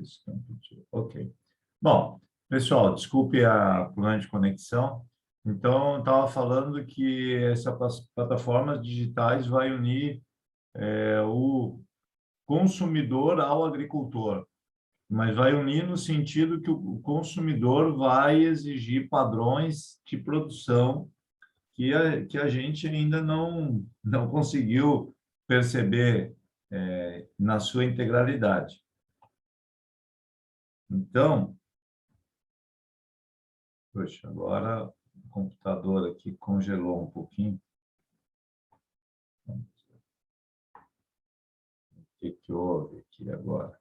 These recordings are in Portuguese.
this temperature. Ok. Bom, pessoal, desculpe a problema de conexão. Então, eu estava falando que essas plataformas digitais vai unir o consumidor ao agricultor, mas vai unir no sentido que o consumidor vai exigir padrões de produção que a gente ainda não conseguiu perceber na sua integralidade. Então, poxa, agora o computador aqui congelou um pouquinho. O que houve aqui agora?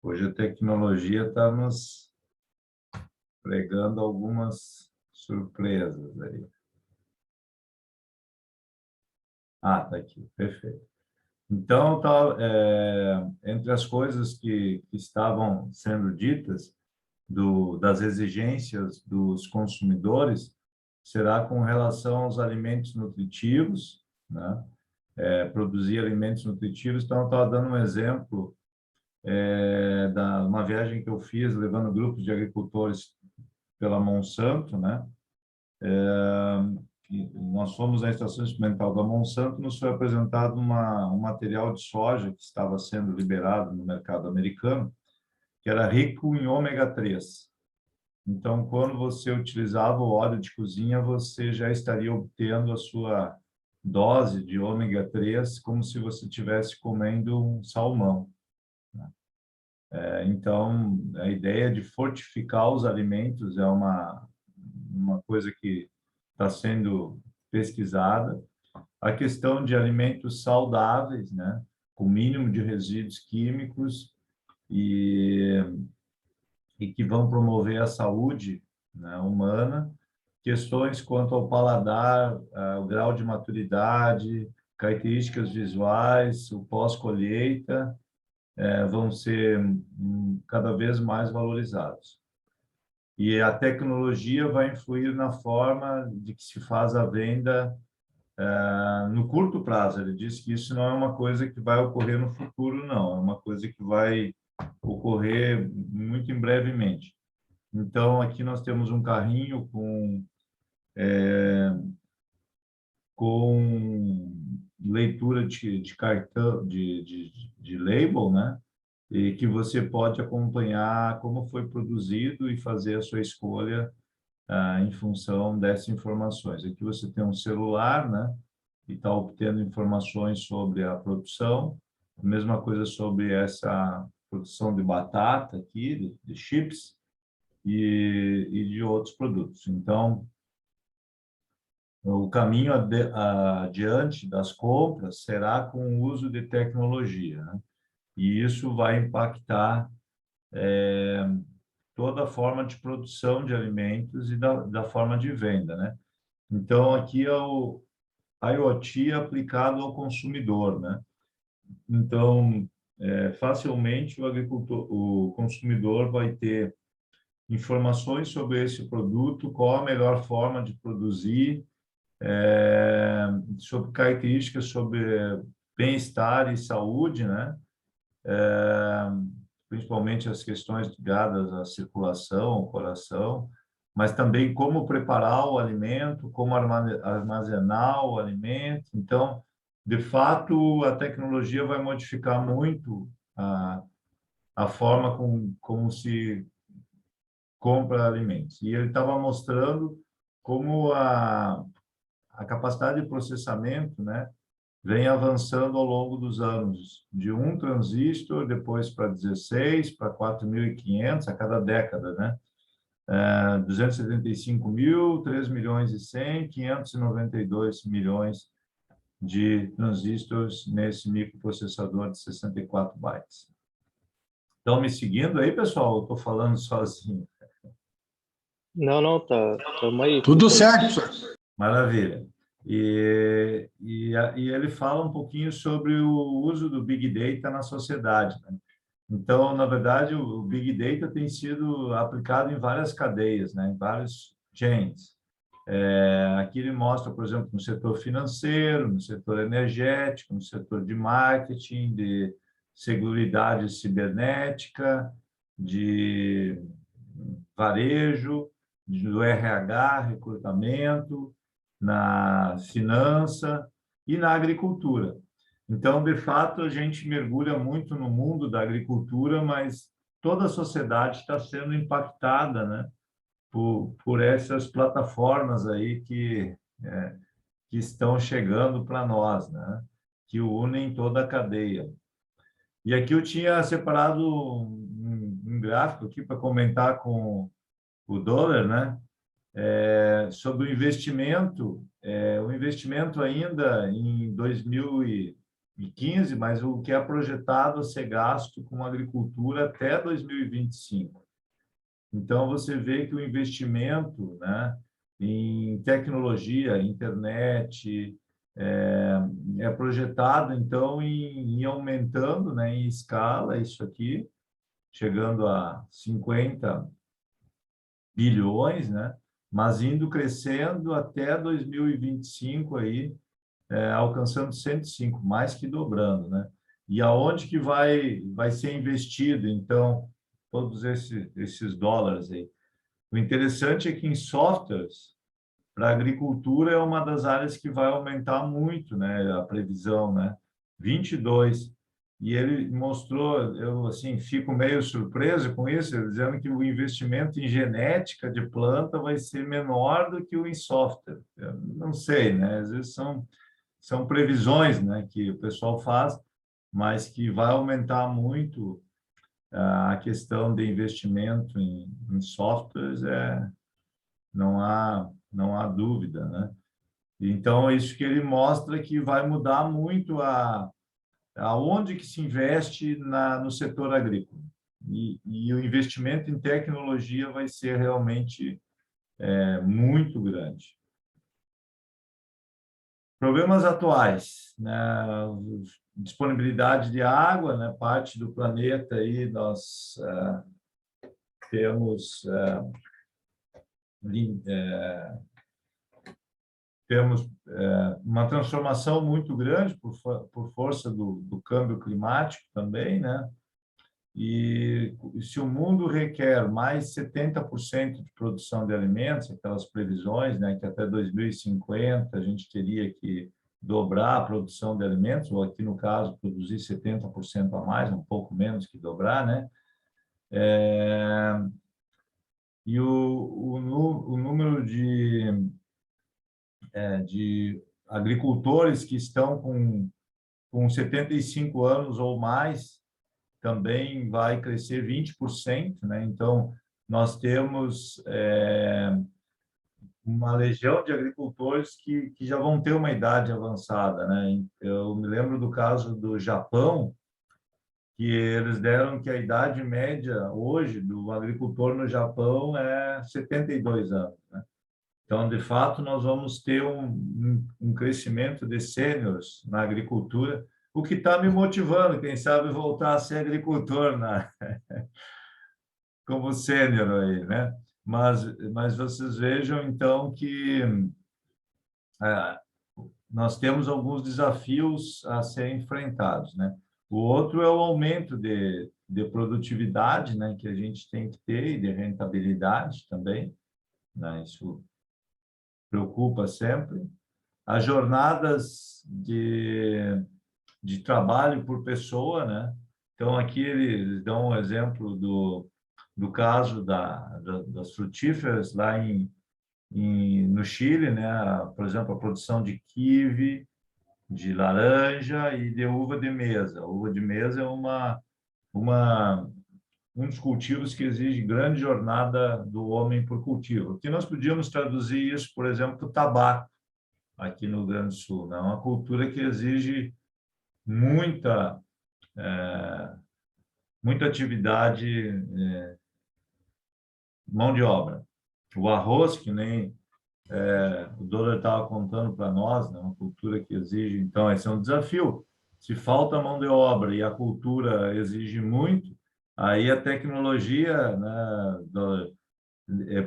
Hoje a tecnologia está nos pregando algumas surpresas aí. Ah, está aqui, perfeito. Então, entre as coisas que estavam sendo ditas, das exigências dos consumidores, será com relação aos alimentos nutritivos, né? Produzir alimentos nutritivos. Então, eu estava dando um exemplo uma viagem que eu fiz, levando grupos de agricultores pela Monsanto, né? Nós fomos à estação experimental da Monsanto, nos foi apresentado um material de soja que estava sendo liberado no mercado americano, que era rico em ômega 3. Então, quando você utilizava o óleo de cozinha, você já estaria obtendo a sua dose de ômega 3 como se você estivesse comendo um salmão. Então, a ideia de fortificar os alimentos é uma coisa que está sendo pesquisada. A questão de alimentos saudáveis, né, com mínimo de resíduos químicos e que vão promover a saúde, né, humana. Questões quanto ao paladar, o grau de maturidade, características visuais, o pós-colheita, vão ser cada vez mais valorizados. E a tecnologia vai influir na forma de que se faz a venda no curto prazo. Ele diz que isso não é uma coisa que vai ocorrer no futuro, não. É uma coisa que vai ocorrer muito em brevemente. Então, aqui nós temos um carrinho com leitura de cartão, de label, né? E que você pode acompanhar como foi produzido e fazer a sua escolha em função dessas informações. Aqui você tem um celular, né? E está obtendo informações sobre a produção, a mesma coisa sobre essa produção de batata aqui, de chips, e de outros produtos. Então, o caminho adiante das compras será com o uso de tecnologia, né? E isso vai impactar toda a forma de produção de alimentos e da forma de venda, né? Então, aqui é o IoT aplicado ao consumidor, né? Então, facilmente o consumidor vai ter informações sobre esse produto, qual a melhor forma de produzir, sobre características sobre bem-estar e saúde, né? Principalmente as questões ligadas à circulação, ao coração, mas também como preparar o alimento, como armazenar o alimento. Então, de fato, a tecnologia vai modificar muito a forma como se compra alimentos. E ele estava mostrando como a capacidade de processamento, né, vem avançando ao longo dos anos, de 1 transistor, depois para 16, para 4.500 a cada década, né? 275 mil, 3 milhões e 100, 592 milhões de transistores nesse microprocessador de 64 bytes. Estão me seguindo aí, pessoal? Eu estou falando sozinho. Não, estamos aí. Tudo certo, senhor. Maravilha. E ele fala um pouquinho sobre o uso do Big Data na sociedade, né? Então, na verdade, o Big Data tem sido aplicado em várias cadeias, né? Em vários chains. Aqui ele mostra, por exemplo, no setor financeiro, no setor energético, no setor de marketing, de seguridade cibernética, de varejo, do RH, recrutamento, na finança e na agricultura. Então, de fato, a gente mergulha muito no mundo da agricultura, mas toda a sociedade está sendo impactada, né, por essas plataformas aí que estão chegando para nós, né, que unem toda a cadeia. E aqui eu tinha separado um gráfico aqui para comentar com o Dollar, né, sobre o investimento ainda em 2015, mas o que é projetado a ser gasto com a agricultura até 2025. Então, você vê que o investimento, né, em tecnologia, internet, é projetado, então, em aumentando, né, em escala, isso aqui, chegando a 50 bilhões, né, mas indo crescendo até 2025, aí, alcançando 105, mais que dobrando, né? E aonde que vai ser investido, então, todos esses dólares aí? O interessante é que em softwares, para a agricultura é uma das áreas que vai aumentar muito, né, a previsão, né? 22. E ele mostrou, eu assim fico meio surpreso com isso, ele dizendo que o investimento em genética de planta vai ser menor do que o em software. Eu não sei, né? Às vezes são previsões, né, que o pessoal faz, mas que vai aumentar muito a questão de investimento em softwares, não há dúvida, né? Então, isso que ele mostra que vai mudar muito aonde que se investe no setor agrícola. E o investimento em tecnologia vai ser realmente muito grande. Problemas atuais, né? Disponibilidade de água, né? Parte do planeta aí nós temos uma transformação muito grande por força do câmbio climático também, né? E se o mundo requer mais 70% de produção de alimentos, aquelas previsões, né, que até 2050 a gente teria que dobrar a produção de alimentos, ou aqui no caso, produzir 70% a mais, um pouco menos que dobrar, né? E o número de agricultores que estão com 75 anos ou mais também vai crescer 20%, né? Então, nós temos uma legião de agricultores que já vão ter uma idade avançada, né? Eu me lembro do caso do Japão, que eles deram que a idade média hoje do agricultor no Japão é 72 anos, né? Então, de fato, nós vamos ter um crescimento de sêniores na agricultura, o que está me motivando, quem sabe, voltar a ser agricultor como sênior aí, né? Mas vocês vejam, então, que é, nós temos alguns desafios a serem enfrentados, né? O outro é o aumento de produtividade, né, que a gente tem que ter, e de rentabilidade também, né? Isso preocupa sempre. As jornadas de trabalho por pessoa, né? Então, aqui eles dão um exemplo do caso das frutíferas lá no Chile, né? Por exemplo, a produção de kiwi, de laranja e de uva de mesa. A uva de mesa é um dos cultivos que exige grande jornada do homem por cultivo. Que nós podíamos traduzir isso, por exemplo, para o tabaco, aqui no Rio Grande do Sul, né? Uma cultura que exige muita, muita atividade, mão de obra. O arroz, que nem o Doller estava contando para nós, né? Uma cultura que exige, então, esse é um desafio. Se falta mão de obra e a cultura exige muito, aí a tecnologia, né,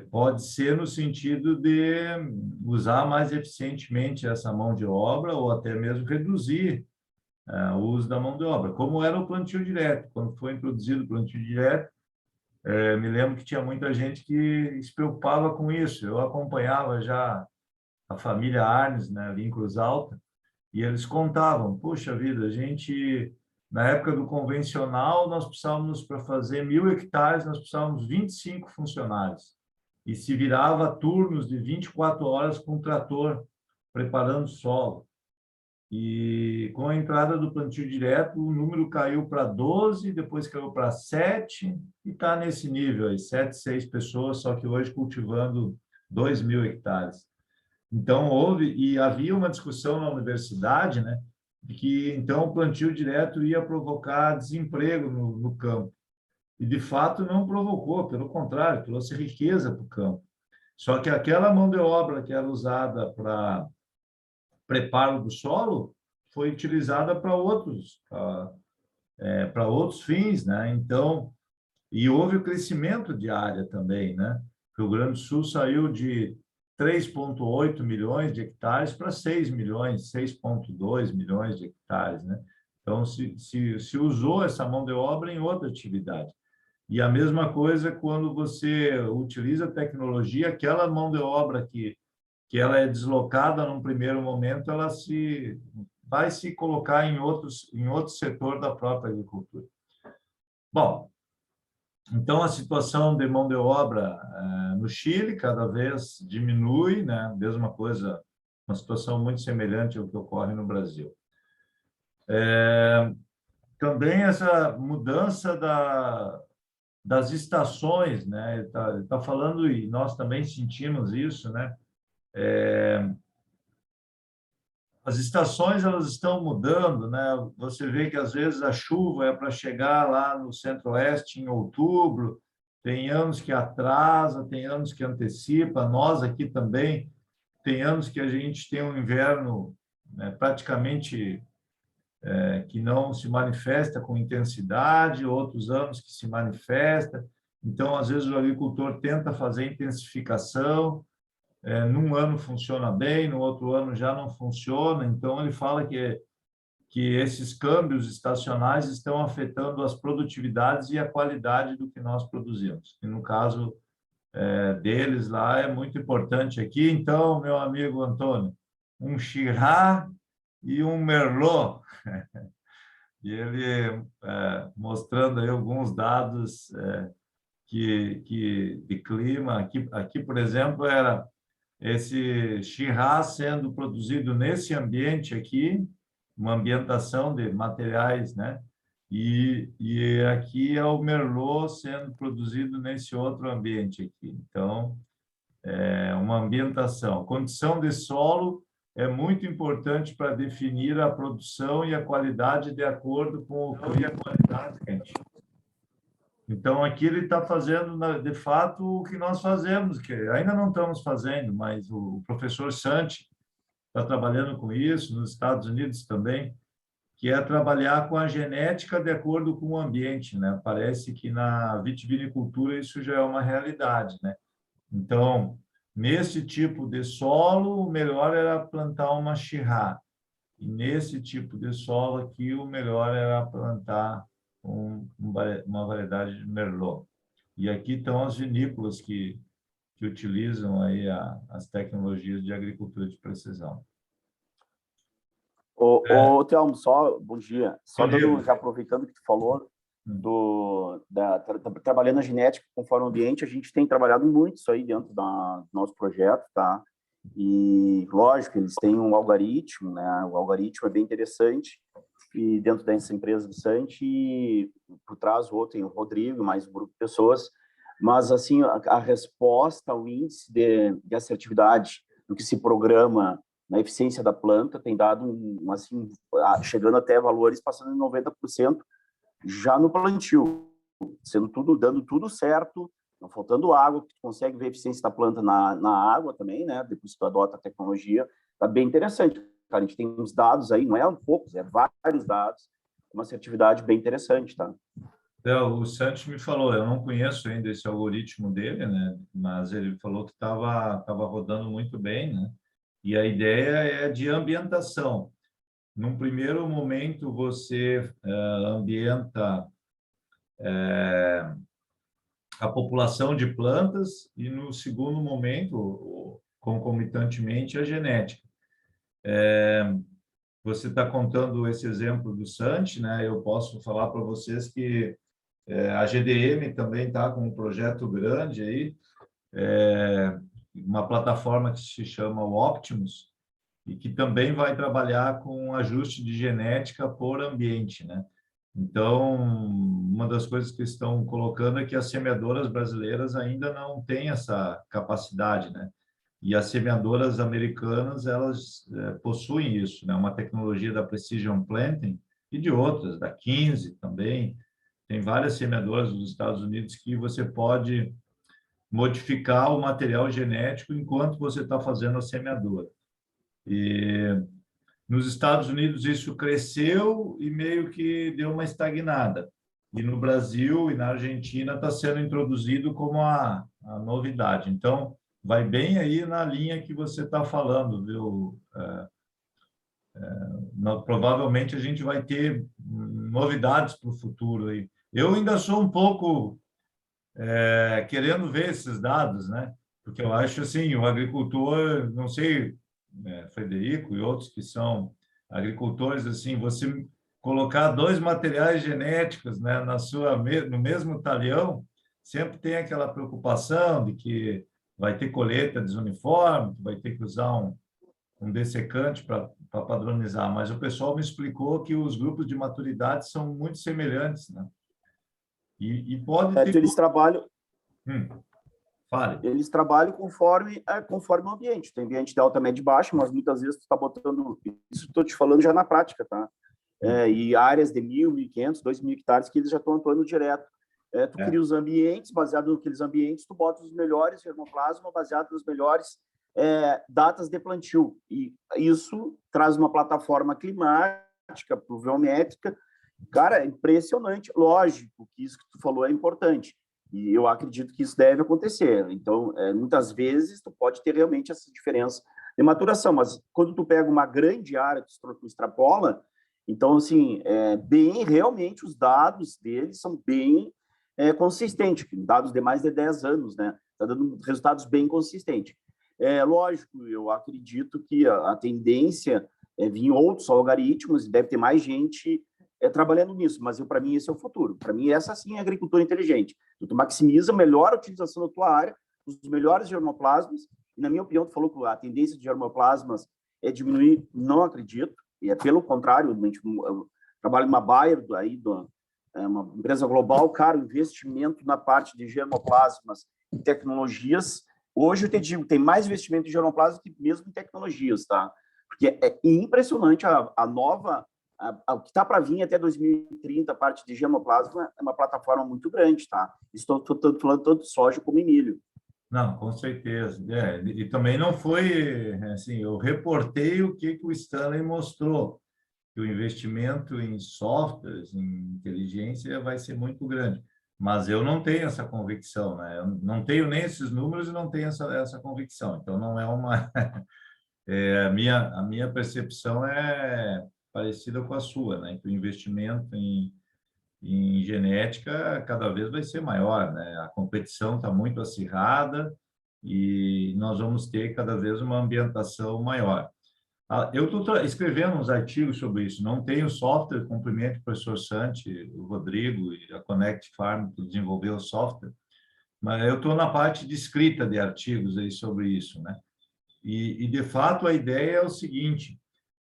pode ser no sentido de usar mais eficientemente essa mão de obra ou até mesmo reduzir o uso da mão de obra, como era o plantio direto. Quando foi introduzido o plantio direto, me lembro que tinha muita gente que se preocupava com isso. Eu acompanhava já a família Arnes, né, ali em Cruz Alta, e eles contavam, puxa vida, a gente, na época do convencional, nós precisávamos, para fazer 1.000 hectares, nós precisávamos 25 funcionários. E se virava turnos de 24 horas com o trator, preparando o solo. E com a entrada do plantio direto, o número caiu para 12, depois caiu para 7, e está nesse nível aí, 7, 6 pessoas, só que hoje cultivando 2.000 hectares. Então, houve, e havia uma discussão na universidade, né, de que, então, o plantio direto ia provocar desemprego no campo. E, de fato, não provocou, pelo contrário, trouxe riqueza para o campo. Só que aquela mão de obra que era usada para preparo do solo foi utilizada para outros fins, né? Então, e houve o crescimento de área também, né? O Rio Grande do Sul saiu de 3,8 milhões de hectares para 6 milhões, 6,2 milhões de hectares, né? Então, se usou essa mão de obra em outra atividade. E a mesma coisa quando você utiliza tecnologia, aquela mão de obra que ela é deslocada num primeiro momento, ela vai se colocar em outro setor da própria agricultura. Bom, então a situação de mão de obra no Chile cada vez diminui, né? Mesma coisa, uma situação muito semelhante ao que ocorre no Brasil. Também essa mudança das estações, né? Tá falando, e nós também sentimos isso, né? As estações elas estão mudando, né? Você vê que às vezes a chuva é para chegar lá no Centro-Oeste em outubro, tem anos que atrasa, tem anos que antecipa. Nós aqui também tem anos que a gente tem um inverno, né, praticamente que não se manifesta com intensidade, outros anos que se manifesta. Então, às vezes o agricultor tenta fazer intensificação, num ano funciona bem, no outro ano já não funciona. Então, ele fala que esses câmbios estacionais estão afetando as produtividades e a qualidade do que nós produzimos. E no caso deles lá é muito importante aqui. Então, meu amigo Antônio, um Shiraz e um Merlot. E ele mostrando aí alguns dados de clima. Aqui, por exemplo, era esse Shiraz sendo produzido nesse ambiente aqui, uma ambientação de materiais, né? E aqui é o Merlot sendo produzido nesse outro ambiente aqui. Então, é uma ambientação. Condição de solo é muito importante para definir a produção e a qualidade de acordo com o clima e a qualidade, gente. Então, aqui ele está fazendo, de fato, o que nós fazemos, que ainda não estamos fazendo, mas o professor Santi está trabalhando com isso, nos Estados Unidos também, que é trabalhar com a genética de acordo com o ambiente, né? Parece que na vitivinicultura isso já é uma realidade, né? Então, nesse tipo de solo, o melhor era plantar uma Shiraz. E nesse tipo de solo aqui, o melhor era plantar uma variedade de Merlot. E aqui estão as vinícolas que utilizam aí as tecnologias de agricultura de precisão. Telmo, só bom dia. Só dando, já aproveitando que tu falou trabalhando a genética conforme o ambiente, a gente tem trabalhado muito isso aí dentro do nosso projeto, tá? E lógico, eles têm um algoritmo, né? O algoritmo é bem interessante e dentro dessa empresa do Santi, e por trás o outro tem o Rodrigo, mais um grupo de pessoas, mas assim a resposta ao índice de assertividade do que se programa na eficiência da planta tem dado assim, chegando até valores passando de 90% já no plantio, dando tudo certo, não faltando água, tu consegue ver a eficiência da planta na água também, né? Depois que tu adota a tecnologia, tá bem interessante. Cara, a gente tem uns dados aí, não é poucos, é vários dados, uma assertividade bem interessante, tá? O Santos me falou, eu não conheço ainda esse algoritmo dele, né? Mas ele falou que estava rodando muito bem, né? E a ideia é de ambientação. num primeiro momento, você ambienta a população de plantas e, no segundo momento, concomitantemente, a genética. Você está contando esse exemplo do Sant, né? Eu posso falar para vocês que a GDM também está com um projeto grande aí, uma plataforma que se chama o Optimus, e que também vai trabalhar com ajuste de genética por ambiente, né? Então, uma das coisas que estão colocando é que as semeadoras brasileiras ainda não têm essa capacidade, né? E as semeadoras americanas, elas possuem isso, né? Uma tecnologia da Precision Planting e de outras, da 15 também. Tem várias semeadoras dos Estados Unidos que você pode modificar o material genético enquanto você está fazendo a semeadura. E nos Estados Unidos isso cresceu e meio que deu uma estagnada. E no Brasil e na Argentina está sendo introduzido como a novidade. Então, vai bem aí na linha que você está falando, viu? Provavelmente a gente vai ter novidades para o futuro aí. Eu ainda sou um pouco querendo ver esses dados, né? Porque eu acho assim, o agricultor, não sei, Frederico e outros que são agricultores, assim, você colocar dois materiais genéticos, né, no mesmo talhão, sempre tem aquela preocupação de que vai ter colheita desuniforme, vai ter que usar um dessecante para padronizar, mas o pessoal me explicou que os grupos de maturidade são muito semelhantes, né? E pode ter... Eles trabalham... Fale. Eles trabalham conforme o ambiente. Tem ambiente de alta, média e baixa, mas muitas vezes tu está botando... Isso estou te falando já na prática, tá? E áreas de 1.000, 1.500, 2.000 hectares que eles já estão atuando direto. Tu cria os ambientes, baseado naqueles ambientes, tu bota os melhores germoplasma baseado nas melhores datas de plantio. E isso traz uma plataforma climática, pluviométrica. Cara, é impressionante. Lógico que isso que tu falou é importante. E eu acredito que isso deve acontecer. Então, muitas vezes, tu pode ter realmente essa diferença de maturação, mas quando tu pega uma grande área, tu extrapola, então, assim, realmente os dados deles são bem consistentes, dados de mais de 10 anos, né? Está dando resultados bem consistentes. Lógico, eu acredito que a tendência é vir outros algoritmos, e deve ter mais gente trabalhando nisso, mas para mim esse é o futuro. Para mim, essa sim é agricultura inteligente. Tu maximiza, melhor a utilização da tua área, os melhores germoplasmas, e na minha opinião, tu falou que a tendência de germoplasmas é diminuir, não acredito, e pelo contrário, eu trabalho em uma Bayer, uma empresa global, cara, o investimento na parte de germoplasmas e tecnologias, hoje eu te digo, tem mais investimento em germoplasmas que mesmo em tecnologias, tá? Porque é impressionante a nova... O que está para vir até 2030, a parte de germoplasma, é uma plataforma muito grande, tá? Estou falando tanto de soja como em milho. Não, com certeza. E também não foi assim, eu reportei o que o Stanley mostrou, que o investimento em softwares, em inteligência, vai ser muito grande. Mas eu não tenho essa convicção, né? Eu não tenho nem esses números e não tenho essa convicção. Então, não é uma... a minha percepção é parecida com a sua, né? Que o investimento em genética cada vez vai ser maior, né? A competição está muito acirrada e nós vamos ter cada vez uma ambientação maior. Eu estou escrevendo uns artigos sobre isso, não tenho software, cumprimento o professor Santi, o Rodrigo e a Connect Farm que desenvolveu o software, mas eu estou na parte de escrita de artigos aí sobre isso, né? E de fato, a ideia é o seguinte: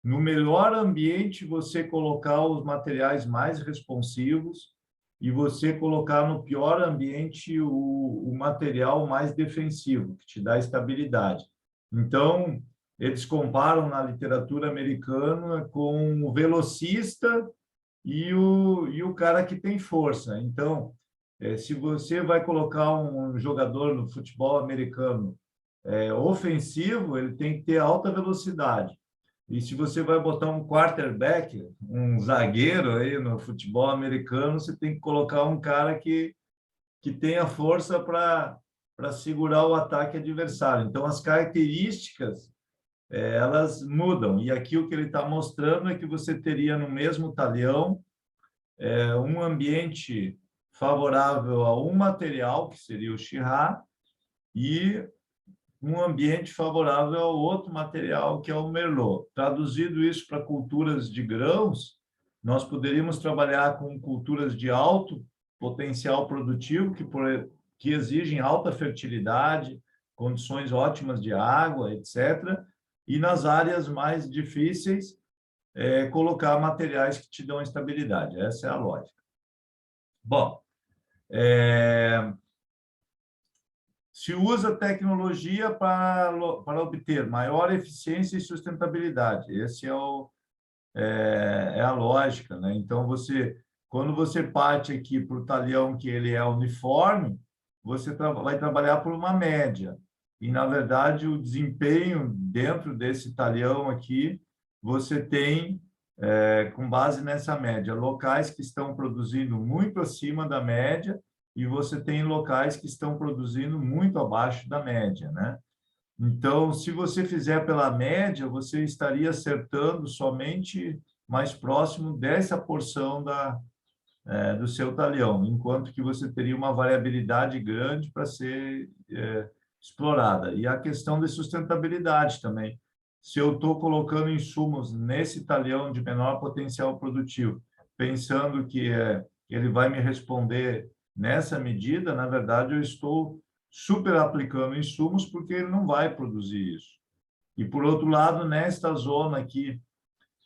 no melhor ambiente, você colocar os materiais mais responsivos e você colocar no pior ambiente o material mais defensivo, que te dá estabilidade. Então, eles comparam na literatura americana com o velocista e o cara que tem força. Então, se você vai colocar um jogador no futebol americano ofensivo, ele tem que ter alta velocidade. E se você vai botar um quarterback, um zagueiro aí no futebol americano, você tem que colocar um cara que tenha força para segurar o ataque adversário. Então, as características elas mudam. E aqui o que ele está mostrando é que você teria no mesmo talhão um ambiente favorável a um material, que seria o Shiraz, e um ambiente favorável ao outro material, que é o Merlot. Traduzido isso para culturas de grãos, nós poderíamos trabalhar com culturas de alto potencial produtivo, que exigem alta fertilidade, condições ótimas de água, etc. E nas áreas mais difíceis, colocar materiais que te dão estabilidade. Essa é a lógica. Bom, se usa tecnologia para obter maior eficiência e sustentabilidade. Esse é a lógica, né? Então, quando você parte aqui para o talhão que ele é uniforme, você vai trabalhar por uma média. E, na verdade, o desempenho dentro desse talhão aqui, você tem, com base nessa média, locais que estão produzindo muito acima da média e você tem locais que estão produzindo muito abaixo da média, né? Então, se você fizer pela média, você estaria acertando somente mais próximo dessa porção do seu talhão, enquanto que você teria uma variabilidade grande para ser explorada. E a questão de sustentabilidade também. Se eu estou colocando insumos nesse talhão de menor potencial produtivo, pensando que ele vai me responder nessa medida, na verdade, eu estou super aplicando insumos porque ele não vai produzir isso. E, por outro lado, nesta zona aqui,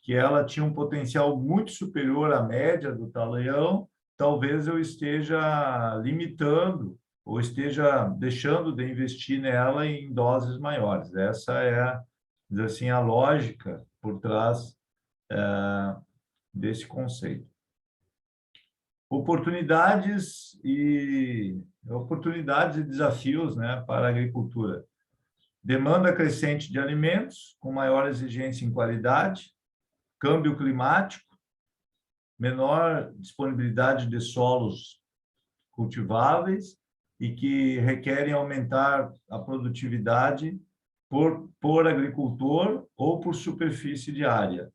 que ela tinha um potencial muito superior à média do talhão, talvez eu esteja limitando ou esteja deixando de investir nela em doses maiores. Essa é, assim, a lógica por trás desse conceito. Oportunidades e desafios, né, para a agricultura. Demanda crescente de alimentos, com maior exigência em qualidade, câmbio climático, menor disponibilidade de solos cultiváveis e que requerem aumentar a produtividade por agricultor ou por superfície de área.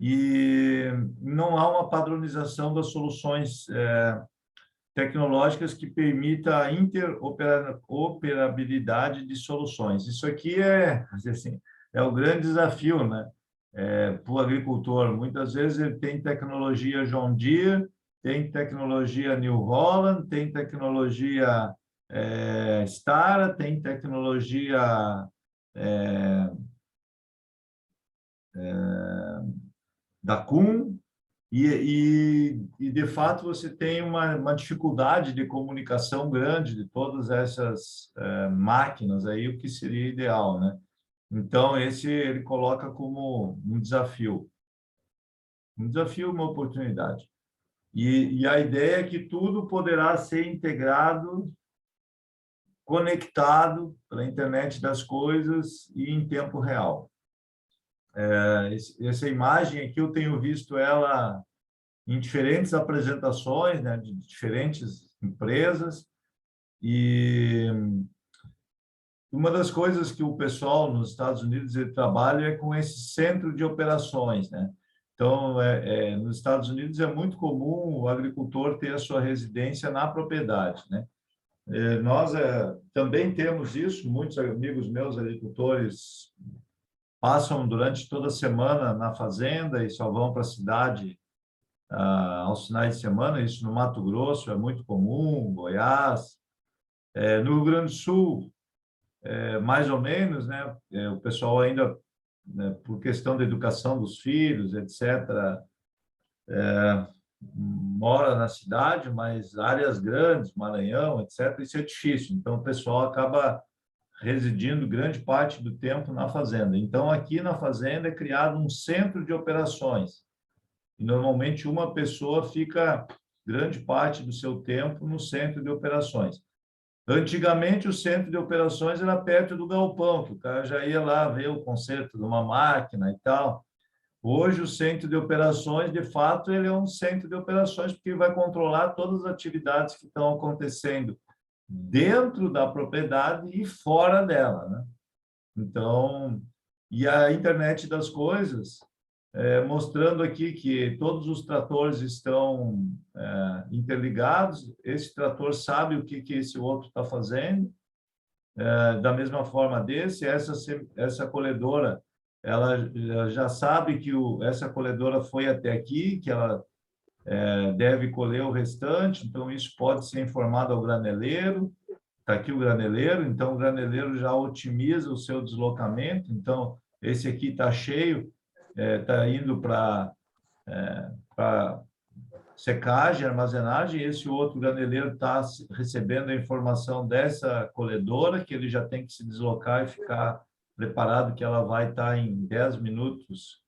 E não há uma padronização das soluções tecnológicas que permita a interoperabilidade de soluções. Isso aqui assim, é o grande desafio, né? Para o agricultor. Muitas vezes ele tem tecnologia John Deere, tem tecnologia New Holland, tem tecnologia Stara, tem tecnologia da Kuhn, de fato, você tem uma dificuldade de comunicação grande de todas essas máquinas aí, o que seria ideal, né? Então, ele coloca como um desafio, uma oportunidade. E a ideia é que tudo poderá ser integrado, conectado pela internet das coisas e em tempo real. Essa imagem aqui eu tenho visto ela em diferentes apresentações, né, de diferentes empresas, e uma das coisas que o pessoal nos Estados Unidos trabalha é com esse centro de operações, né? Então, nos Estados Unidos é muito comum o agricultor ter a sua residência na propriedade, né? Nós também temos isso, muitos amigos meus agricultores passam durante toda a semana na fazenda e só vão para a cidade aos finais de semana. Isso no Mato Grosso é muito comum, Goiás. No Rio Grande do Sul, mais ou menos, né? O pessoal ainda, né, por questão da educação dos filhos, etc., mora na cidade, mas áreas grandes, Maranhão, etc., isso é difícil. Então, o pessoal acaba residindo grande parte do tempo na fazenda. Então, aqui na fazenda é criado um centro de operações. E, normalmente, uma pessoa fica grande parte do seu tempo no centro de operações. Antigamente, o centro de operações era perto do galpão, que o cara já ia lá ver o conserto de uma máquina e tal. Hoje, o centro de operações, de fato, ele é um centro de operações porque ele vai controlar todas as atividades que estão acontecendo dentro da propriedade e fora dela, né? Então, E a internet das coisas, mostrando aqui que todos os tratores estão interligados, esse trator sabe o que esse outro está fazendo, da mesma forma desse, essa colhedora, ela já sabe que essa colhedora foi até aqui, que ela deve colher o restante, então isso pode ser informado ao graneleiro. Está aqui o graneleiro, então o graneleiro já otimiza o seu deslocamento, então esse aqui está cheio, está indo para secagem, armazenagem, e esse outro graneleiro está recebendo a informação dessa colhedora, que ele já tem que se deslocar e ficar preparado que ela vai estar em 10 minutos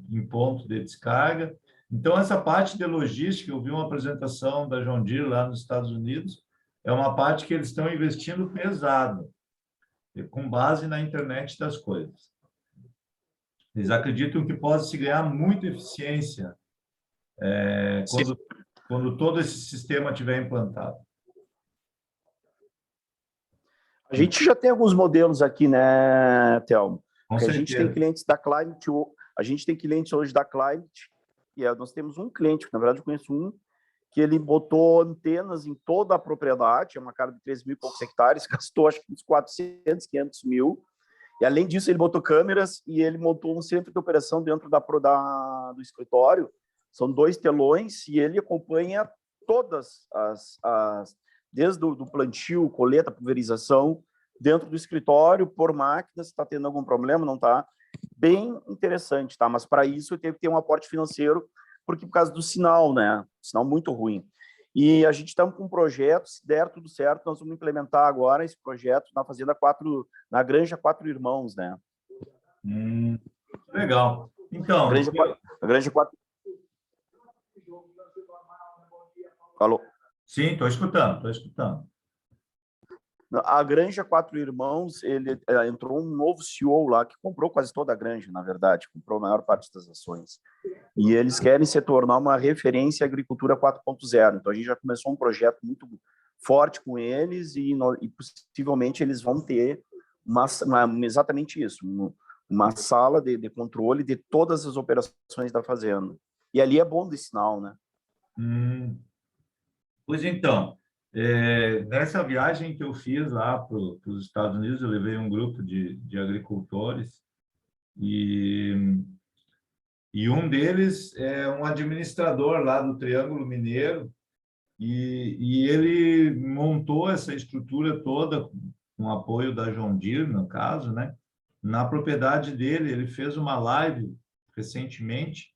em ponto de descarga. Então, essa parte de logística, eu vi uma apresentação da John Deere lá nos Estados Unidos, é uma parte que eles estão investindo pesado, com base na internet das coisas. Eles acreditam que pode se ganhar muita eficiência quando todo esse sistema estiver implantado. A gente já tem alguns modelos aqui, né, Thelmo? Com certeza. A gente tem clientes da Climate, a gente tem clientes hoje da Climate, e nós temos um cliente, na verdade eu conheço um, que ele botou antenas em toda a propriedade, é uma cara de 3 mil e poucos hectares, gastou acho que uns 400, 500 mil, e além disso ele botou câmeras e ele montou um centro de operação dentro do escritório, são 2 telões, e ele acompanha todas desde o plantio, colheita, pulverização, dentro do escritório, por máquina, se está tendo algum problema, não está? Bem interessante, tá? Mas para isso teve que ter um aporte financeiro, porque por causa do sinal, né? Sinal muito ruim. E a gente está com um projeto, se der tudo certo, nós vamos implementar agora esse projeto na fazenda 4, na Granja 4 Irmãos, né? Legal. Então, a Granja 4. Alô? Sim, estou escutando. A Granja 4 Irmãos, entrou um novo CEO lá, que comprou quase toda a granja, na verdade, comprou a maior parte das ações. E eles querem se tornar uma referência à agricultura 4.0. Então, a gente já começou um projeto muito forte com eles e possivelmente eles vão ter exatamente isso, uma sala de controle de todas as operações da fazenda. E ali é bom de sinal, né? Pois então, nessa viagem que eu fiz lá para os Estados Unidos, eu levei um grupo de agricultores e um deles é um administrador lá do Triângulo Mineiro e ele montou essa estrutura toda com apoio da John Deere, no caso, né? Na propriedade dele, ele fez uma live recentemente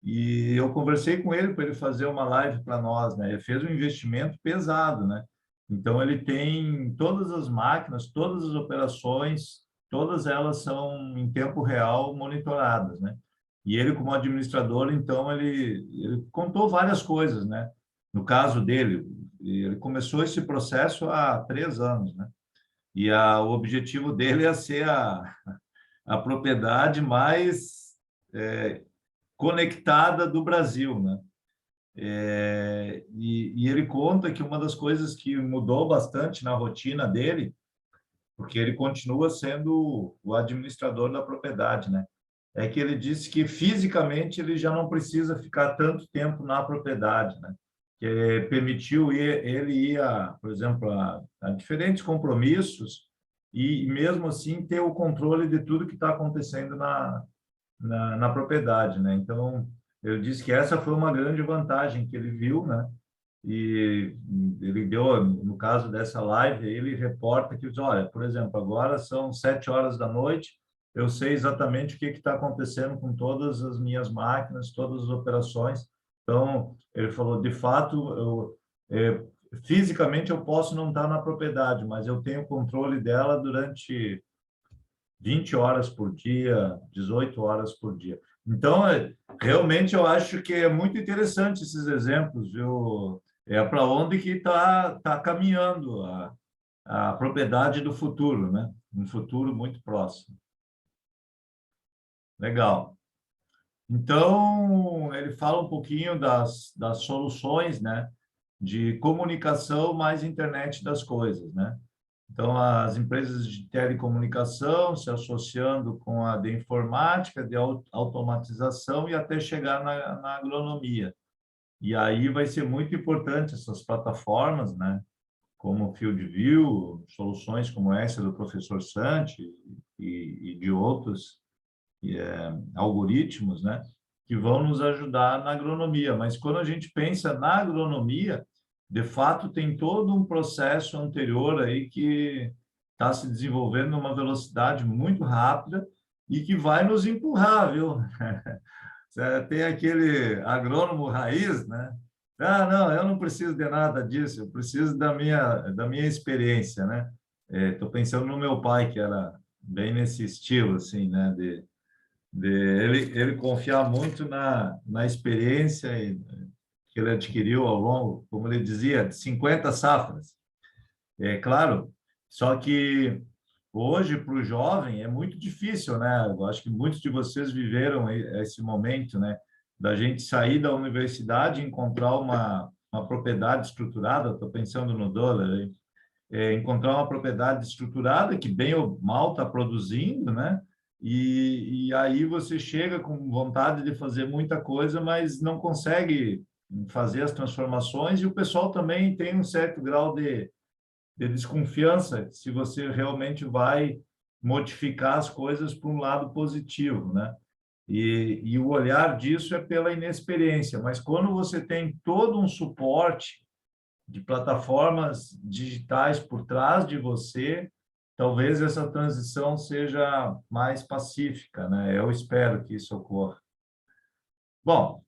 e eu conversei com ele para ele fazer uma live para nós, né? Ele fez um investimento pesado, né? Então, ele tem todas as máquinas, todas as operações, todas elas são em tempo real monitoradas, né? E ele, como administrador, então, ele contou várias coisas, né? No caso dele, ele começou esse processo há 3 anos, né? E o objetivo dele é ser a propriedade mais conectada do Brasil, né? E ele conta que uma das coisas que mudou bastante na rotina dele, porque ele continua sendo o administrador da propriedade, né? É que ele disse que fisicamente ele já não precisa ficar tanto tempo na propriedade, né? Que permitiu ele ir, por exemplo, a diferentes compromissos e mesmo assim ter o controle de tudo que está acontecendo na propriedade, né? Então, ele disse que essa foi uma grande vantagem que ele viu, né? E ele deu, no caso dessa live, ele reporta que diz, olha, por exemplo, agora são 7 horas da noite, eu sei exatamente o que está acontecendo com todas as minhas máquinas, todas as operações. Então, ele falou, de fato, fisicamente eu posso não estar na propriedade, mas eu tenho controle dela durante 20 horas por dia, 18 horas por dia. Então, realmente eu acho que é muito interessante esses exemplos, viu? É para onde que está caminhando a propriedade do futuro, né? Um futuro muito próximo. Legal. Então, ele fala um pouquinho das soluções, né? De comunicação mais internet das coisas, né? Então, as empresas de telecomunicação se associando com a de informática, de automatização e até chegar na agronomia. E aí vai ser muito importante essas plataformas, né? Como FieldView, soluções como essa do professor Santi e de outros algoritmos, né? Que vão nos ajudar na agronomia. Mas quando a gente pensa na agronomia, de fato, tem todo um processo anterior aí que está se desenvolvendo numa velocidade muito rápida e que vai nos empurrar, viu? Tem aquele agrônomo raiz, né? Ah, não, eu não preciso de nada disso, eu preciso da minha experiência, né? Estou pensando no meu pai, que era bem nesse estilo, assim, né? Ele confiar muito na experiência que ele adquiriu ao longo, como ele dizia, de 50 safras. É claro, só que hoje, para o jovem, é muito difícil, né? Eu acho que muitos de vocês viveram esse momento, né? Da gente sair da universidade e encontrar uma propriedade estruturada, estou pensando no dólar aí, encontrar uma propriedade estruturada que bem ou mal está produzindo, né? E aí você chega com vontade de fazer muita coisa, mas não consegue fazer as transformações, e o pessoal também tem um certo grau de desconfiança se você realmente vai modificar as coisas para um lado positivo, né? E o olhar disso é pela inexperiência, mas quando você tem todo um suporte de plataformas digitais por trás de você, talvez essa transição seja mais pacífica, né? Eu espero que isso ocorra. Bom,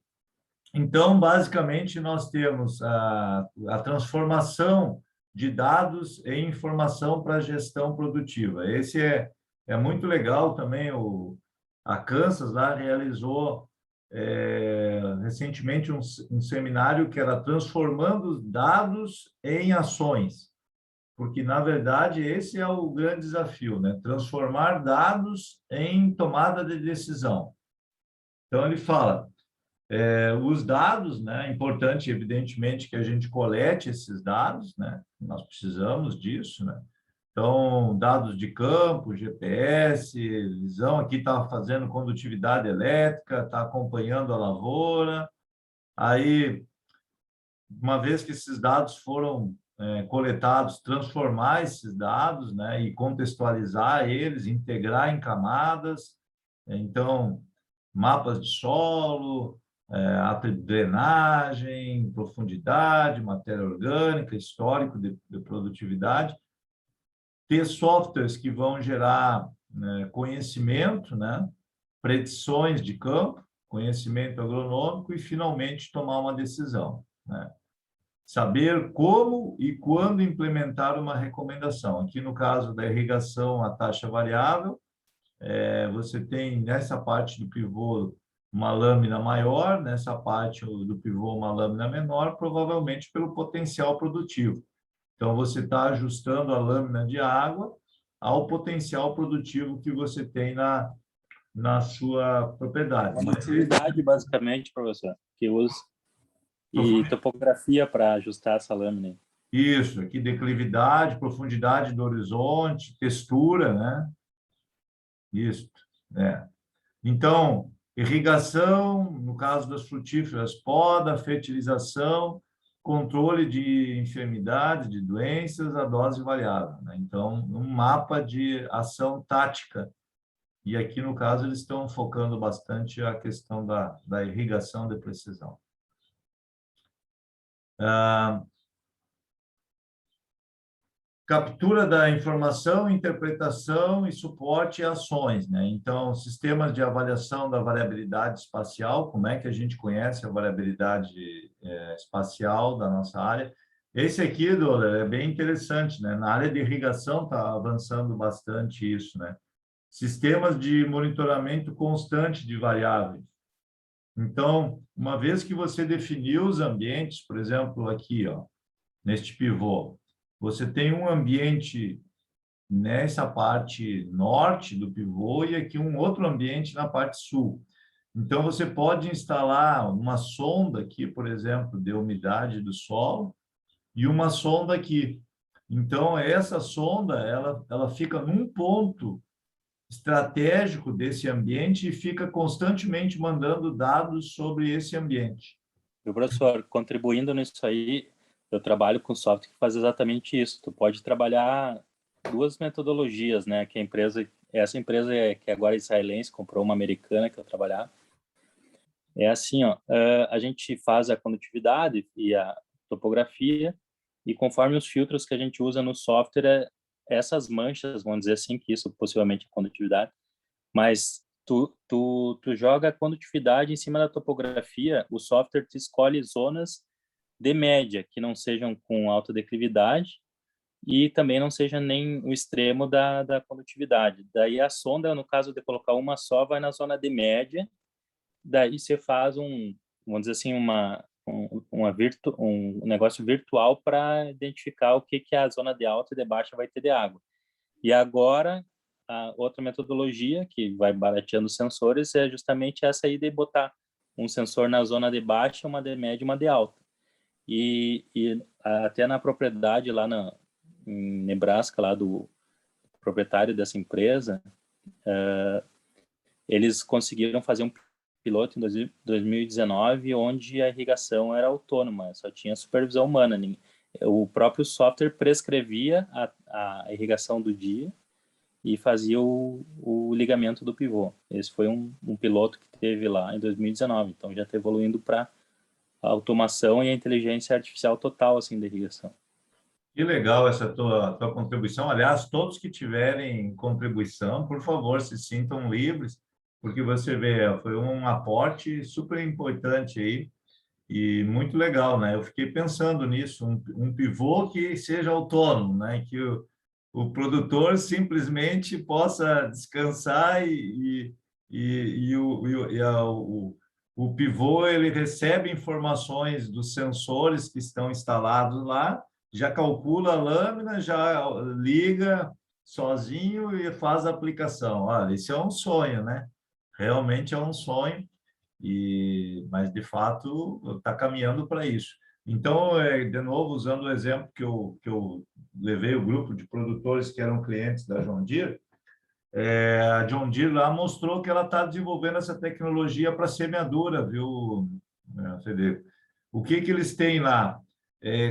então, basicamente, nós temos a transformação de dados em informação para a gestão produtiva. Esse é muito legal também. A Kansas lá realizou recentemente um seminário que era transformando dados em ações, porque, na verdade, esse é o grande desafio, né? Transformar dados em tomada de decisão. Então, ele fala, os dados, né? É importante, evidentemente, que a gente colete esses dados, né? Nós precisamos disso, né? Então, dados de campo, GPS, visão, aqui está fazendo condutividade elétrica, está acompanhando a lavoura. Aí, uma vez que esses dados foram coletados, transformar esses dados, né? E contextualizar eles, integrar em camadas. Então, mapas de solo, drenagem, profundidade, matéria orgânica, histórico de produtividade, ter softwares que vão gerar, né, conhecimento, né, predições de campo, conhecimento agronômico e, finalmente, tomar uma decisão, né? Saber como e quando implementar uma recomendação. Aqui, no caso da irrigação, a taxa variável, você tem nessa parte do pivô uma lâmina maior, nessa parte do pivô uma lâmina menor, provavelmente pelo potencial produtivo. Então, você está ajustando a lâmina de água ao potencial produtivo que você tem na sua propriedade. Uma utilidade, basicamente, professor, que usa e topografia para ajustar essa lâmina. Isso, aqui declividade, profundidade do horizonte, textura, né? Isso, né? Então, irrigação, no caso das frutíferas, poda, fertilização, controle de enfermidades, de doenças, a dose variável, né? Então, um mapa de ação tática. E aqui, no caso, eles estão focando bastante a questão da irrigação de precisão. Captura da informação, interpretação e suporte a ações, né? Então, sistemas de avaliação da variabilidade espacial, como é que a gente conhece a variabilidade espacial da nossa área? Esse aqui, Dola, é bem interessante, né? Na área de irrigação está avançando bastante isso, né? Sistemas de monitoramento constante de variáveis. Então, uma vez que você definiu os ambientes, por exemplo, aqui, ó, neste pivô, você tem um ambiente nessa parte norte do pivô e aqui um outro ambiente na parte sul. Então, você pode instalar uma sonda aqui, por exemplo, de umidade do solo e uma sonda aqui. Então, essa sonda, ela fica num ponto estratégico desse ambiente e fica constantemente mandando dados sobre esse ambiente. Meu professor, contribuindo nisso aí, eu trabalho com software que faz exatamente isso. Tu pode trabalhar duas metodologias, né? Que essa empresa que agora é israelense, comprou uma americana que eu trabalhava. É assim, ó, a gente faz a condutividade e a topografia, e conforme os filtros que a gente usa no software, essas manchas, vamos dizer assim, que isso possivelmente é condutividade, mas tu joga a condutividade em cima da topografia, o software te escolhe zonas de média, que não sejam com alta declividade e também não seja nem o extremo da condutividade. Daí a sonda, no caso de colocar uma só, vai na zona de média, daí você faz vamos dizer assim, um negócio virtual para identificar o que é a zona de alta e de baixa vai ter de água. E agora, a outra metodologia que vai barateando os sensores é justamente essa aí de botar um sensor na zona de baixa, uma de média e uma de alta. E até na propriedade lá em Nebraska, lá do proprietário dessa empresa, eles conseguiram fazer um piloto em 2019, onde a irrigação era autônoma, só tinha supervisão humana. O próprio software prescrevia a irrigação do dia e fazia o ligamento do pivô. Esse foi um piloto que teve lá em 2019, então já está evoluindo para a automação e a inteligência artificial total assim da irrigação. Que legal essa tua contribuição. Aliás, todos que tiverem contribuição, por favor, se sintam livres, porque você vê, foi um aporte super importante aí e muito legal, né? Eu fiquei pensando nisso, um pivô que seja autônomo, né? Que o produtor simplesmente possa descansar o pivô ele recebe informações dos sensores que estão instalados lá, já calcula a lâmina, já liga sozinho e faz a aplicação. Olha, isso é um sonho, né? Realmente é um sonho, mas de fato está caminhando para isso. Então, de novo, usando o exemplo que eu levei o grupo de produtores que eram clientes da John Deere, a John Deere lá mostrou que ela está desenvolvendo essa tecnologia para semeadura, viu, Federico? O que eles têm lá?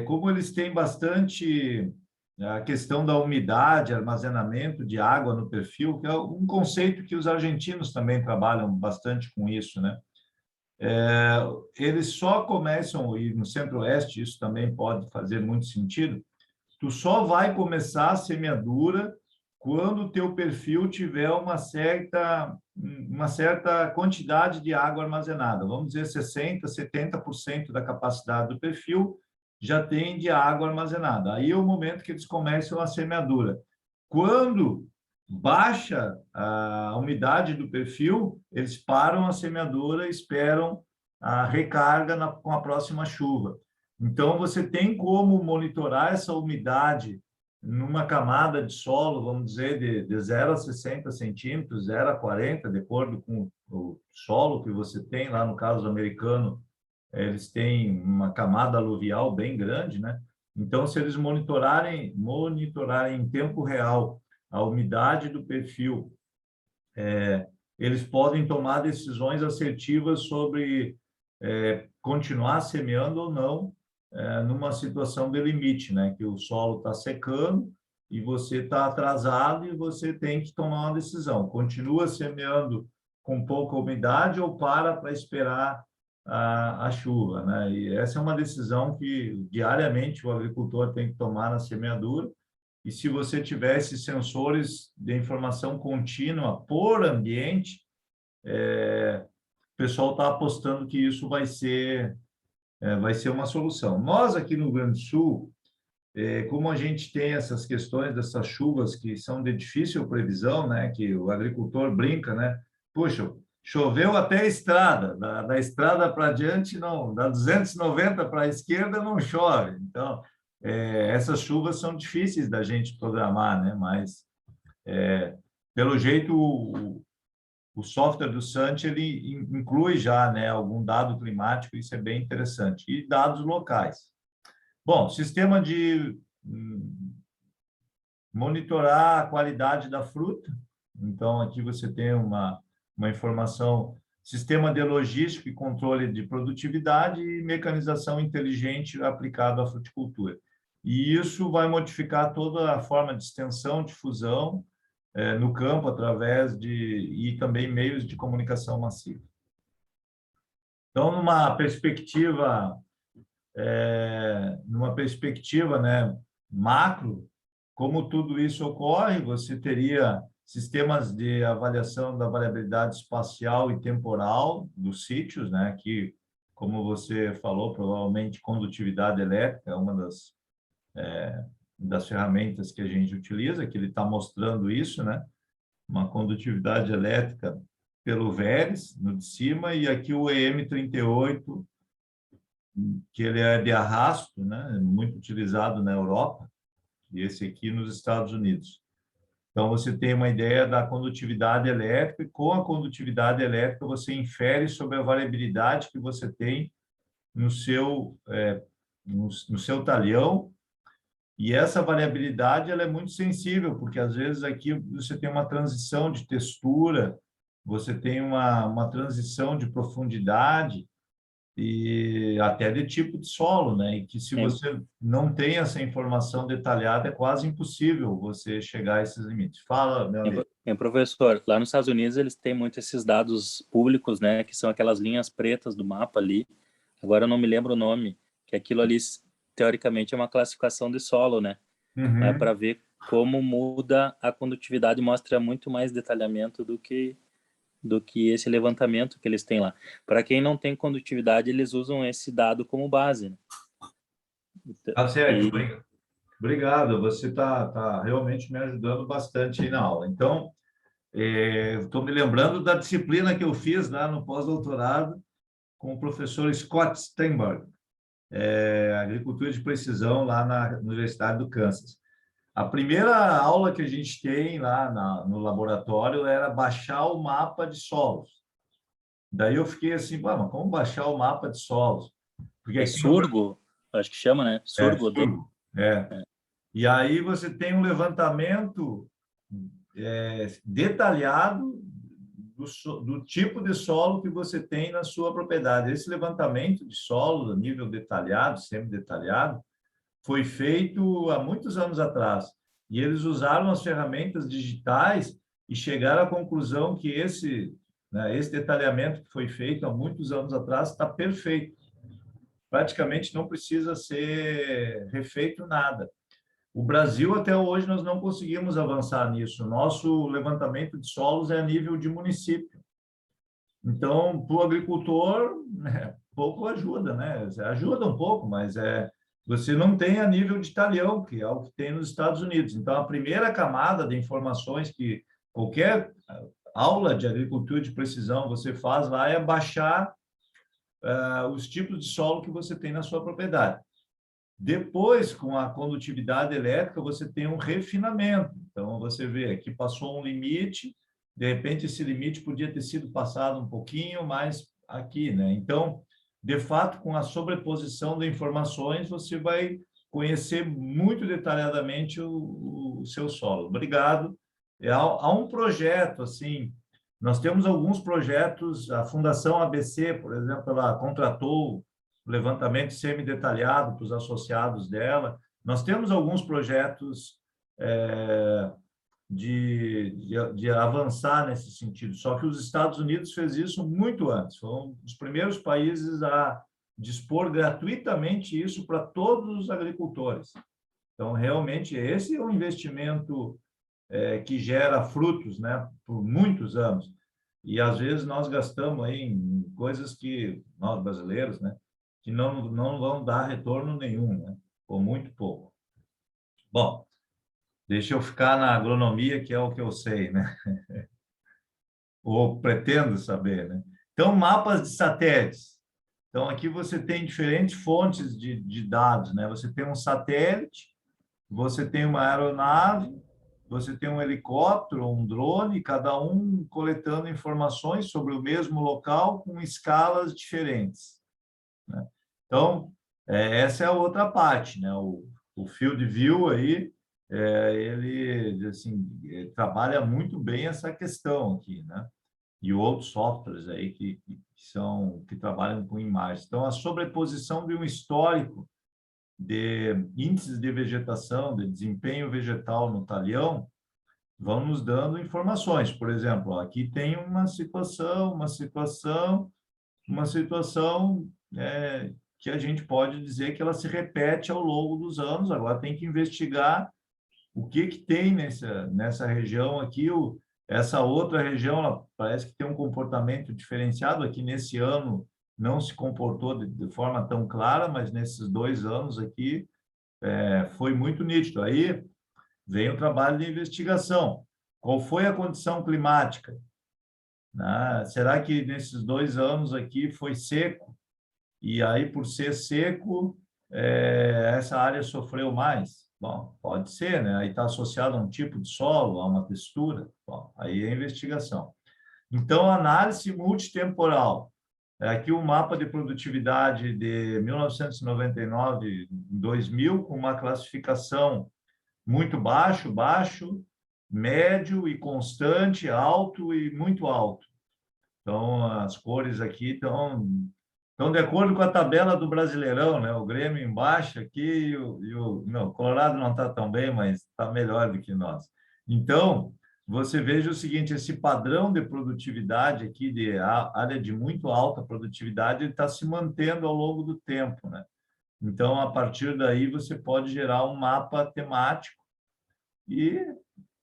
Como eles têm bastante a questão da umidade, armazenamento de água no perfil, que é um conceito que os argentinos também trabalham bastante com isso, né? Eles só começam, e no Centro-Oeste isso também pode fazer muito sentido, tu só vai começar a semeadura quando o teu perfil tiver uma certa quantidade de água armazenada. Vamos dizer 60%, 70% da capacidade do perfil já tem de água armazenada. Aí é o momento que eles começam a semeadura. Quando baixa a umidade do perfil, eles param a semeadura e esperam a recarga com a próxima chuva. Então, você tem como monitorar essa umidade numa camada de solo, vamos dizer, de 0 a 60 centímetros, 0 a 40, de acordo com o solo que você tem. Lá no caso americano, eles têm uma camada aluvial bem grande, né? Então, se eles monitorarem em tempo real a umidade do perfil, eles podem tomar decisões assertivas sobre continuar semeando ou não numa situação de limite, né? Que o solo está secando e você está atrasado e você tem que tomar uma decisão. Continua semeando com pouca umidade ou para esperar a chuva, né? E essa é uma decisão que diariamente o agricultor tem que tomar na semeadura. E se você tivesse sensores de informação contínua por ambiente, o pessoal está apostando que isso vai ser uma solução. Nós, aqui no Rio Grande do Sul, como a gente tem essas questões dessas chuvas que são de difícil previsão, né, que o agricultor brinca, né? Puxa, choveu até a estrada, da estrada para diante não, da 290 para a esquerda não chove. Então, essas chuvas são difíceis da gente programar, né? Mas, pelo jeito, o software do Sant ele inclui já, né, algum dado climático, isso é bem interessante, e dados locais. Bom, sistema de monitorar a qualidade da fruta. Então, aqui você tem uma informação, sistema de logística e controle de produtividade e mecanização inteligente aplicado à fruticultura. E isso vai modificar toda a forma de extensão, difusão no campo, através e também meios de comunicação massiva. Então, numa perspectiva, né, macro, como tudo isso ocorre, você teria sistemas de avaliação da variabilidade espacial e temporal dos sítios, né, que, como você falou, provavelmente condutividade elétrica é uma das ferramentas que a gente utiliza, que ele está mostrando isso, né, uma condutividade elétrica pelo Veres, no de cima, e aqui o EM38, que ele é de arrasto, né, muito utilizado na Europa, e esse aqui nos Estados Unidos. Então, você tem uma ideia da condutividade elétrica, e com a condutividade elétrica você infere sobre a variabilidade que você tem no seu talhão, e essa variabilidade ela é muito sensível, porque às vezes aqui você tem uma transição de textura, você tem uma transição de profundidade, e até de tipo de solo, né? E que se você não tem essa informação detalhada, é quase impossível você chegar a esses limites. Fala, meu amigo. Professor, lá nos Estados Unidos eles têm muito esses dados públicos, né? Que são aquelas linhas pretas do mapa ali. Agora eu não me lembro o nome, que aquilo ali, teoricamente, é uma classificação de solo, né? É para ver como muda a condutividade, mostra muito mais detalhamento do que esse levantamento que eles têm lá. Para quem não tem condutividade, eles usam esse dado como base. Né? Tá certo, obrigado. Você está realmente me ajudando bastante aí na aula. Então, estou me lembrando da disciplina que eu fiz lá no pós-doutorado com o professor Scott Steinberg, agricultura de precisão lá na Universidade do Kansas. A primeira aula que a gente tem lá no laboratório era baixar o mapa de solos. Daí eu fiquei assim, mas como baixar o mapa de solos? Porque Surgo, acho que chama, né? Surgo. E aí você tem um levantamento detalhado do tipo de solo que você tem na sua propriedade. Esse levantamento de solo, a nível detalhado, semi-detalhado, foi feito há muitos anos atrás. E eles usaram as ferramentas digitais e chegaram à conclusão que esse detalhamento que foi feito há muitos anos atrás está perfeito. Praticamente não precisa ser refeito nada. O Brasil, até hoje, nós não conseguimos avançar nisso. Nosso levantamento de solos é a nível de município. Então, para o agricultor, pouco ajuda, né? Ajuda um pouco, mas você não tem a nível de talhão, que é o que tem nos Estados Unidos. Então, a primeira camada de informações que qualquer aula de agricultura de precisão você faz lá é baixar os tipos de solo que você tem na sua propriedade. Depois, com a condutividade elétrica, você tem um refinamento. Então, você vê que passou um limite, de repente esse limite podia ter sido passado um pouquinho mais aqui, né? Então, de fato, com a sobreposição de informações, você vai conhecer muito detalhadamente o seu solo. Obrigado. Há um projeto, assim, nós temos alguns projetos, a Fundação ABC, por exemplo, ela contratou o levantamento semi-detalhado para os associados dela. Nós temos alguns projetos de avançar nesse sentido, só que os Estados Unidos fez isso muito antes, foi um dos primeiros países a dispor gratuitamente isso para todos os agricultores. Então, realmente, esse é um investimento que gera frutos, né, por muitos anos. E, às vezes, nós gastamos aí em coisas que, nós brasileiros, né, que não vão dar retorno nenhum, né, ou muito pouco. Bom, deixa eu ficar na agronomia, que é o que eu sei, né? Ou pretendo saber, né? Então, mapas de satélites. Então, aqui você tem diferentes fontes de dados, né? Você tem um satélite, você tem uma aeronave, você tem um helicóptero, um drone, cada um coletando informações sobre o mesmo local com escalas diferentes, né? Então, essa é a outra parte, né? O field view aí ele assim, trabalha muito bem essa questão aqui, né? E outros softwares aí que trabalham com imagens. Então, a sobreposição de um histórico de índices de vegetação, de desempenho vegetal no talhão, vão nos dando informações. Por exemplo, aqui tem uma situação que a gente pode dizer que ela se repete ao longo dos anos. Agora tem que investigar o que tem nessa região aqui. Essa outra região, ela parece que tem um comportamento diferenciado. Aqui nesse ano não se comportou de forma tão clara, mas nesses 2 anos aqui foi muito nítido. Aí vem o trabalho de investigação. Qual foi a condição climática? Será que nesses 2 anos aqui foi seco? E aí, por ser seco, essa área sofreu mais? Bom, pode ser, né? Aí está associado a um tipo de solo, a uma textura. Bom, aí é investigação. Então, análise multitemporal. Aqui o mapa de produtividade de 1999, 2000, com uma classificação muito baixo, médio e constante, alto e muito alto. Então, as cores aqui estão de acordo com a tabela do Brasileirão, né? O Grêmio embaixo aqui não, o Colorado não está tão bem, mas está melhor do que nós. Então, você veja o seguinte, esse padrão de produtividade aqui, de área de muito alta produtividade, ele está se mantendo ao longo do tempo, né? Então, a partir daí, você pode gerar um mapa temático e,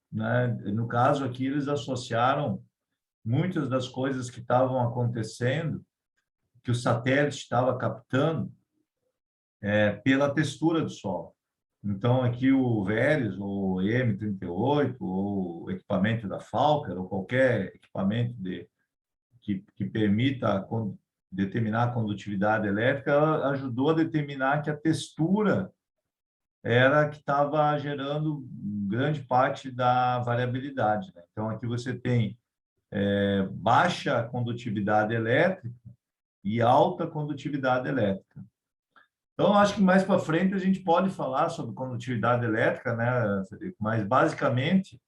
né, no caso aqui, eles associaram muitas das coisas que estavam acontecendo, que o satélite estava captando, pela textura do solo. Então, aqui o Veris, ou EM38, ou o equipamento da Falker, ou qualquer equipamento que permita determinar a condutividade elétrica, ela ajudou a determinar que a textura era que estava gerando grande parte da variabilidade, né? Então, aqui você tem baixa condutividade elétrica e alta condutividade elétrica. Então, acho que mais para frente a gente pode falar sobre condutividade elétrica, né, Federico? Mas, basicamente,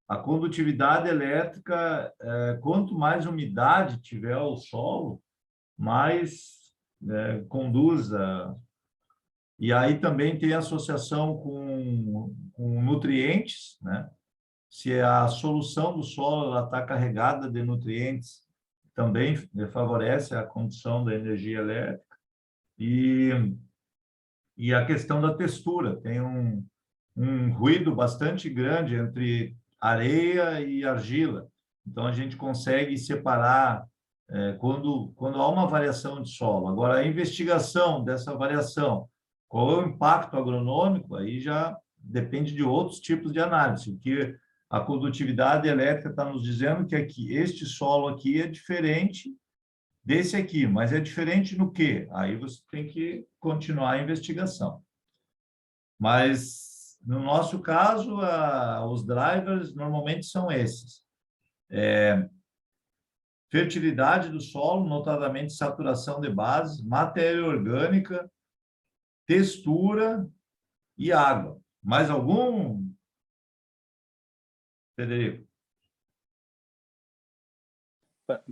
a condutividade elétrica, quanto mais umidade tiver o solo, mais conduz a... E aí também tem associação com nutrientes, né? Se a solução do solo está carregada de nutrientes, também favorece a condução da energia elétrica. E a questão da textura, tem um ruído bastante grande entre areia e argila. Então, a gente consegue separar quando há uma variação de solo. Agora, a investigação dessa variação, qual é o impacto agronômico, aí já depende de outros tipos de análise, porque a condutividade elétrica está nos dizendo que este solo aqui é diferente desse aqui, mas é diferente no quê? Aí você tem que continuar a investigação. Mas, no nosso caso, os drivers normalmente são esses. Fertilidade do solo, notadamente saturação de bases, matéria orgânica, textura e água. Mais algum, Federico?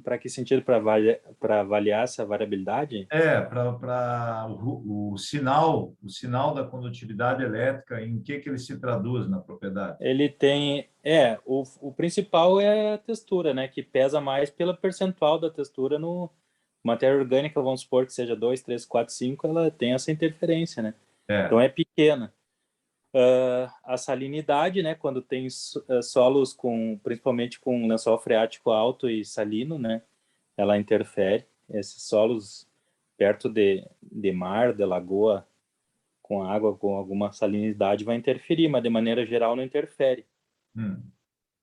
Para que sentido? Para avaliar essa variabilidade? Para o sinal da condutividade elétrica, em que ele se traduz na propriedade? Ele tem... o principal é a textura, né? Que pesa mais pela percentual da textura no... Matéria orgânica, vamos supor que seja 2, 3, 4, 5, ela tem essa interferência, né? Então, é pequena. A salinidade, né? Quando tem solos principalmente com lençol freático alto e salino, né? Ela interfere. Esses solos perto de mar, de lagoa, com água, com alguma salinidade, vai interferir, mas de maneira geral não interfere.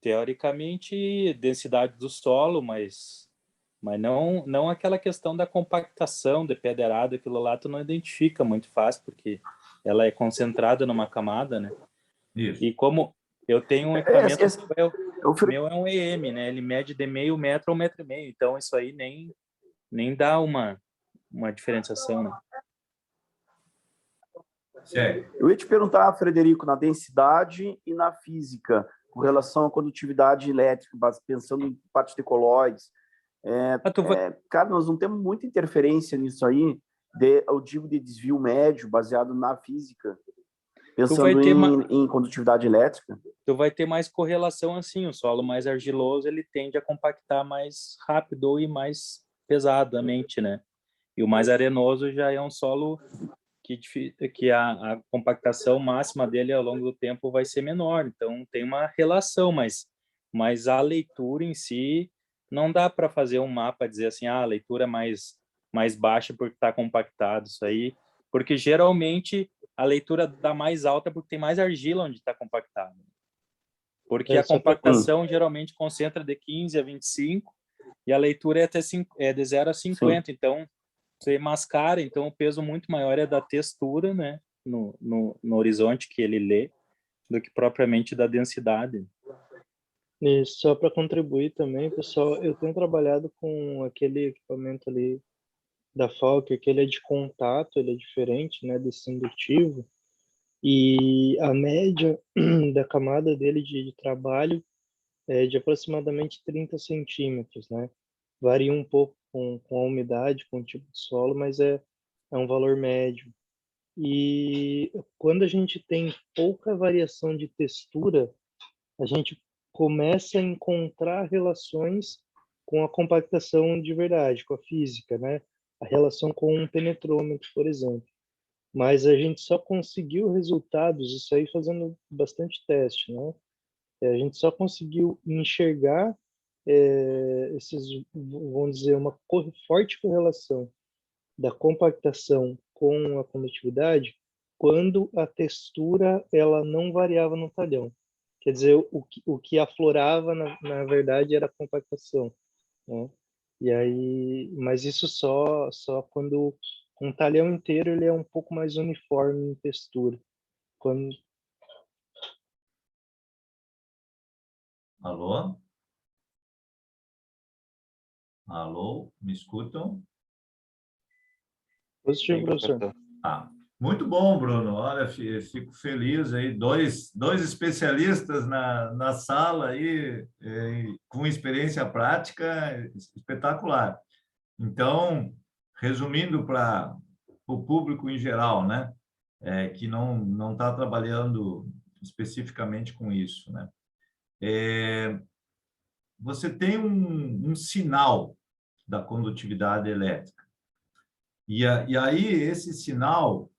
Teoricamente, densidade do solo, mas não aquela questão da compactação de peneirada, aquilo lá tu não identifica muito fácil, porque ela é concentrada numa camada, né? Isso. E como eu tenho um equipamento, o meu é um EM, né? Ele mede de meio metro a 1,5 metro, então isso aí nem dá uma diferenciação, né? Segue. Eu ia te perguntar, Frederico, na densidade e na física, com relação à condutividade elétrica, pensando em parte de colóides. Cara, nós não temos muita interferência nisso aí, eu digo de desvio médio, baseado na física, pensando em condutividade elétrica. Tu vai ter mais correlação assim, o solo mais argiloso, ele tende a compactar mais rápido e mais pesadamente, né? E o mais arenoso já é um solo que a compactação máxima dele ao longo do tempo vai ser menor. Então, tem uma relação, mas a leitura em si, não dá para fazer um mapa, dizer assim, a leitura mais baixa porque está compactado, isso aí. Porque, geralmente, a leitura dá mais alta porque tem mais argila onde está compactado. Porque a compactação geralmente concentra de 15 a 25 e a leitura é de 0 a 50. Sim. Então, você mascara, então o peso muito maior é da textura, né, no horizonte que ele lê, do que propriamente da densidade. E só para contribuir também, pessoal, eu tenho trabalhado com aquele equipamento ali da Falker, que ele é de contato, ele é diferente, né, desse indutivo, e a média da camada dele de trabalho é de aproximadamente 30 centímetros, né? Varia um pouco com a umidade, com o tipo de solo, mas é um valor médio. E quando a gente tem pouca variação de textura, a gente começa a encontrar relações com a compactação de verdade, com a física, né? A relação com um penetrômetro, por exemplo. Mas a gente só conseguiu resultados, isso aí fazendo bastante teste, né? A gente só conseguiu enxergar vamos dizer, uma forte correlação da compactação com a condutividade quando a textura ela não variava no talhão. Quer dizer, o que aflorava, na verdade, era a compactação, né? E aí, mas isso só quando um talhão inteiro ele é um pouco mais uniforme em textura. Quando... Alô? Alô? Me escutam? Positivo, professor. Muito bom, Bruno. Olha, fico feliz aí. Dois especialistas na sala aí, com experiência prática espetacular. Então, resumindo para o público em geral, né, que não está trabalhando especificamente com isso, né, você tem um sinal da condutividade elétrica. E aí, esse sinal,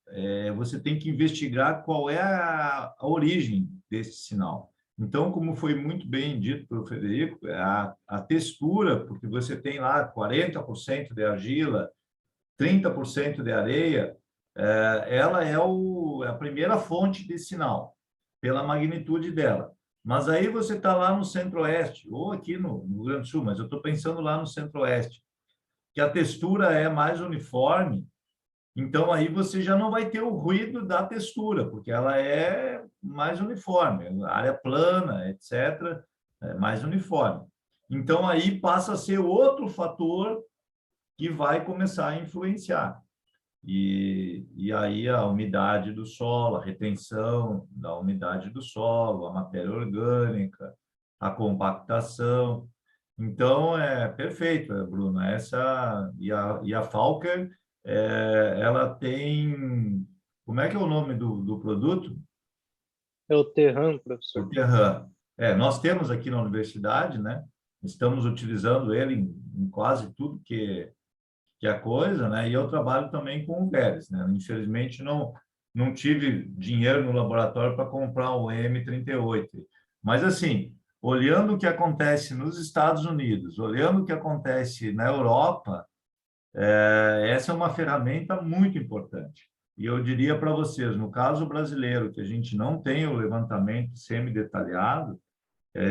você tem que investigar qual é a origem desse sinal. Então, como foi muito bem dito pelo Frederico, a textura, porque você tem lá 40% de argila, 30% de areia, ela é a primeira fonte de sinal, pela magnitude dela. Mas aí você está lá no Centro-Oeste, ou aqui no Rio Grande do Sul, mas eu estou pensando lá no Centro-Oeste, que a textura é mais uniforme, então aí você já não vai ter o ruído da textura, porque ela é mais uniforme, área plana, etc., é mais uniforme. Então aí passa a ser outro fator que vai começar a influenciar. E aí a umidade do solo, a retenção da umidade do solo, a matéria orgânica, a compactação. Então, é perfeito, Bruno. E a Falker, ela tem... Como é que é o nome do produto? É o Terran, professor. O Terran. Nós temos aqui na universidade, né? Estamos utilizando ele em quase tudo que é coisa, né? E eu trabalho também com o Vélez, né? Infelizmente, não tive dinheiro no laboratório para comprar o M38. Mas, assim, olhando o que acontece nos Estados Unidos, olhando o que acontece na Europa, essa é uma ferramenta muito importante. E eu diria para vocês, no caso brasileiro, que a gente não tem o levantamento semi-detalhado,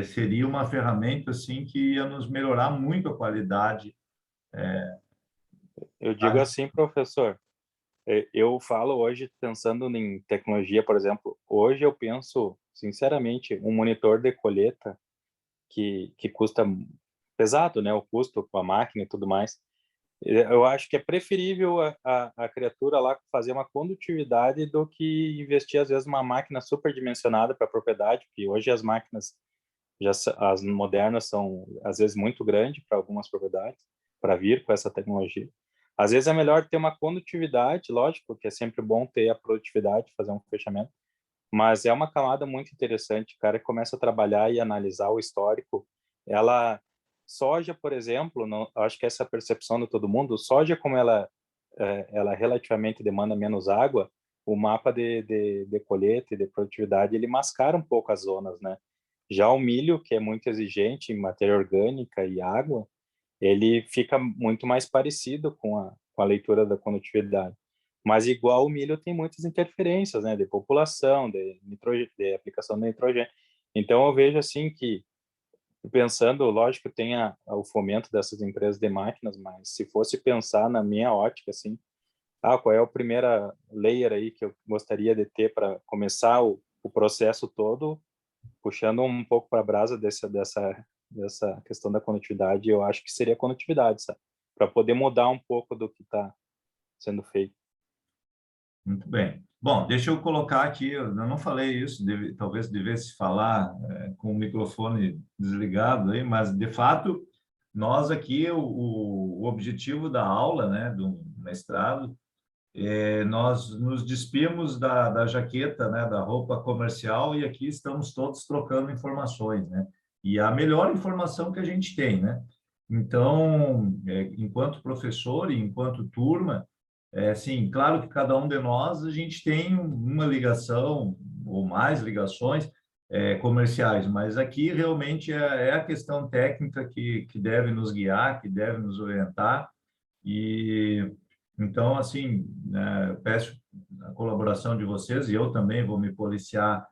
seria uma ferramenta assim que ia nos melhorar muito a qualidade. Eu digo assim, professor, eu falo hoje pensando em tecnologia, por exemplo, hoje eu penso, sinceramente, um monitor de colheita que custa pesado, né, o custo com a máquina e tudo mais. Eu acho que é preferível a criatura lá fazer uma condutividade do que investir, às vezes, numa máquina superdimensionada para a propriedade, porque hoje as máquinas, as modernas, são, às vezes, muito grandes para algumas propriedades, para vir com essa tecnologia. Às vezes é melhor ter uma condutividade, lógico, que é sempre bom ter a produtividade, fazer um fechamento, mas é uma camada muito interessante. O cara que começa a trabalhar e analisar o histórico, soja, por exemplo, não, acho que essa percepção de todo mundo, soja, como ela relativamente demanda menos água, o mapa de colheita e de produtividade, ele mascara um pouco as zonas, né? Já o milho, que é muito exigente em matéria orgânica e água, ele fica muito mais parecido com a leitura da condutividade. Mas igual o milho tem muitas interferências, né, de população, de aplicação de nitrogênio. Então eu vejo assim que, pensando, lógico, tem o fomento dessas empresas de máquinas, mas se fosse pensar na minha ótica, assim, qual é a primeira layer aí que eu gostaria de ter para começar o processo todo, puxando um pouco para a brasa dessa questão da condutividade, eu acho que seria a condutividade, sabe? Para poder mudar um pouco do que está sendo feito. Muito bem. Bom, deixa eu colocar aqui, eu não falei isso, talvez devesse falar com o microfone desligado aí, mas, de fato, nós aqui, o objetivo da aula, né, do mestrado, nós nos despimos da jaqueta, né, da roupa comercial, e aqui estamos todos trocando informações, né? E a melhor informação que a gente tem, né? Então, enquanto professor e enquanto turma, sim, claro que cada um de nós, a gente tem uma ligação ou mais ligações comerciais, mas aqui realmente é a questão técnica que deve nos guiar, que deve nos orientar. E então, assim, né, peço a colaboração de vocês, e eu também vou me policiar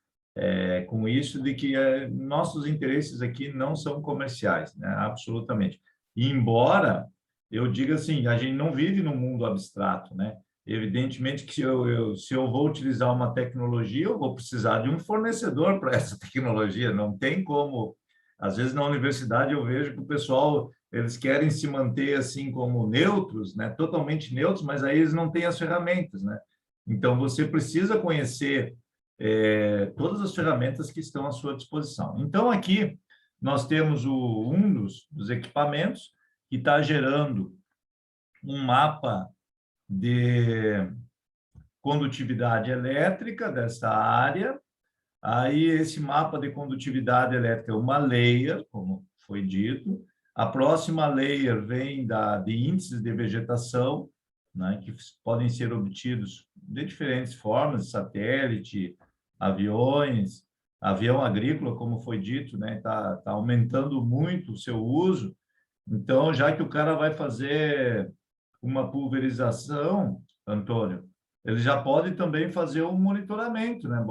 com isso, de que nossos interesses aqui não são comerciais, né, absolutamente. E embora eu diga assim, a gente não vive num mundo abstrato, né? Evidentemente que se eu vou utilizar uma tecnologia, eu vou precisar de um fornecedor para essa tecnologia, não tem como. Às vezes na universidade eu vejo que o pessoal, eles querem se manter assim como neutros, né? Totalmente neutros, mas aí eles não têm as ferramentas, né? Então você precisa conhecer todas as ferramentas que estão à sua disposição. Então aqui nós temos um dos equipamentos que está gerando um mapa de condutividade elétrica dessa área. Aí, esse mapa de condutividade elétrica é uma layer, como foi dito. A próxima layer vem de índices de vegetação, né, que podem ser obtidos de diferentes formas, satélite, aviões, avião agrícola, como foi dito, né, tá aumentando muito o seu uso. Então, já que o cara vai fazer uma pulverização, Antônio, ele já pode também fazer um monitoramento, né?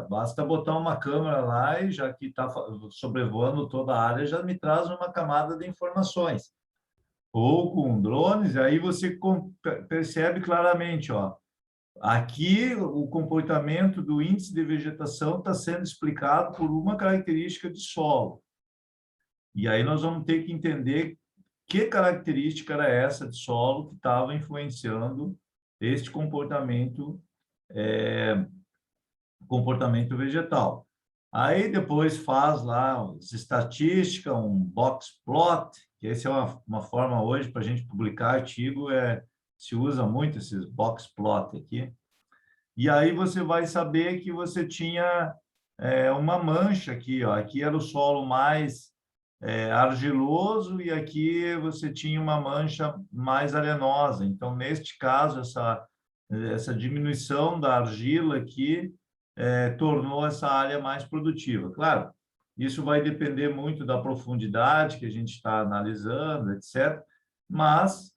Basta botar uma câmera lá e já que está sobrevoando toda a área, já me traz uma camada de informações. Ou com drones, aí você percebe claramente, ó, aqui o comportamento do índice de vegetação está sendo explicado por uma característica de solo. E aí nós vamos ter que entender que característica era essa de solo que estava influenciando este comportamento vegetal. Aí depois faz lá as estatísticas, um box plot, que essa é uma forma hoje para a gente publicar artigo, se usa muito esses box plot aqui. E aí você vai saber que você tinha uma mancha aqui, ó. Aqui era o solo mais argiloso e aqui você tinha uma mancha mais arenosa. Então, neste caso, essa diminuição da argila aqui tornou essa área mais produtiva. Claro, isso vai depender muito da profundidade que a gente está analisando, etc. Mas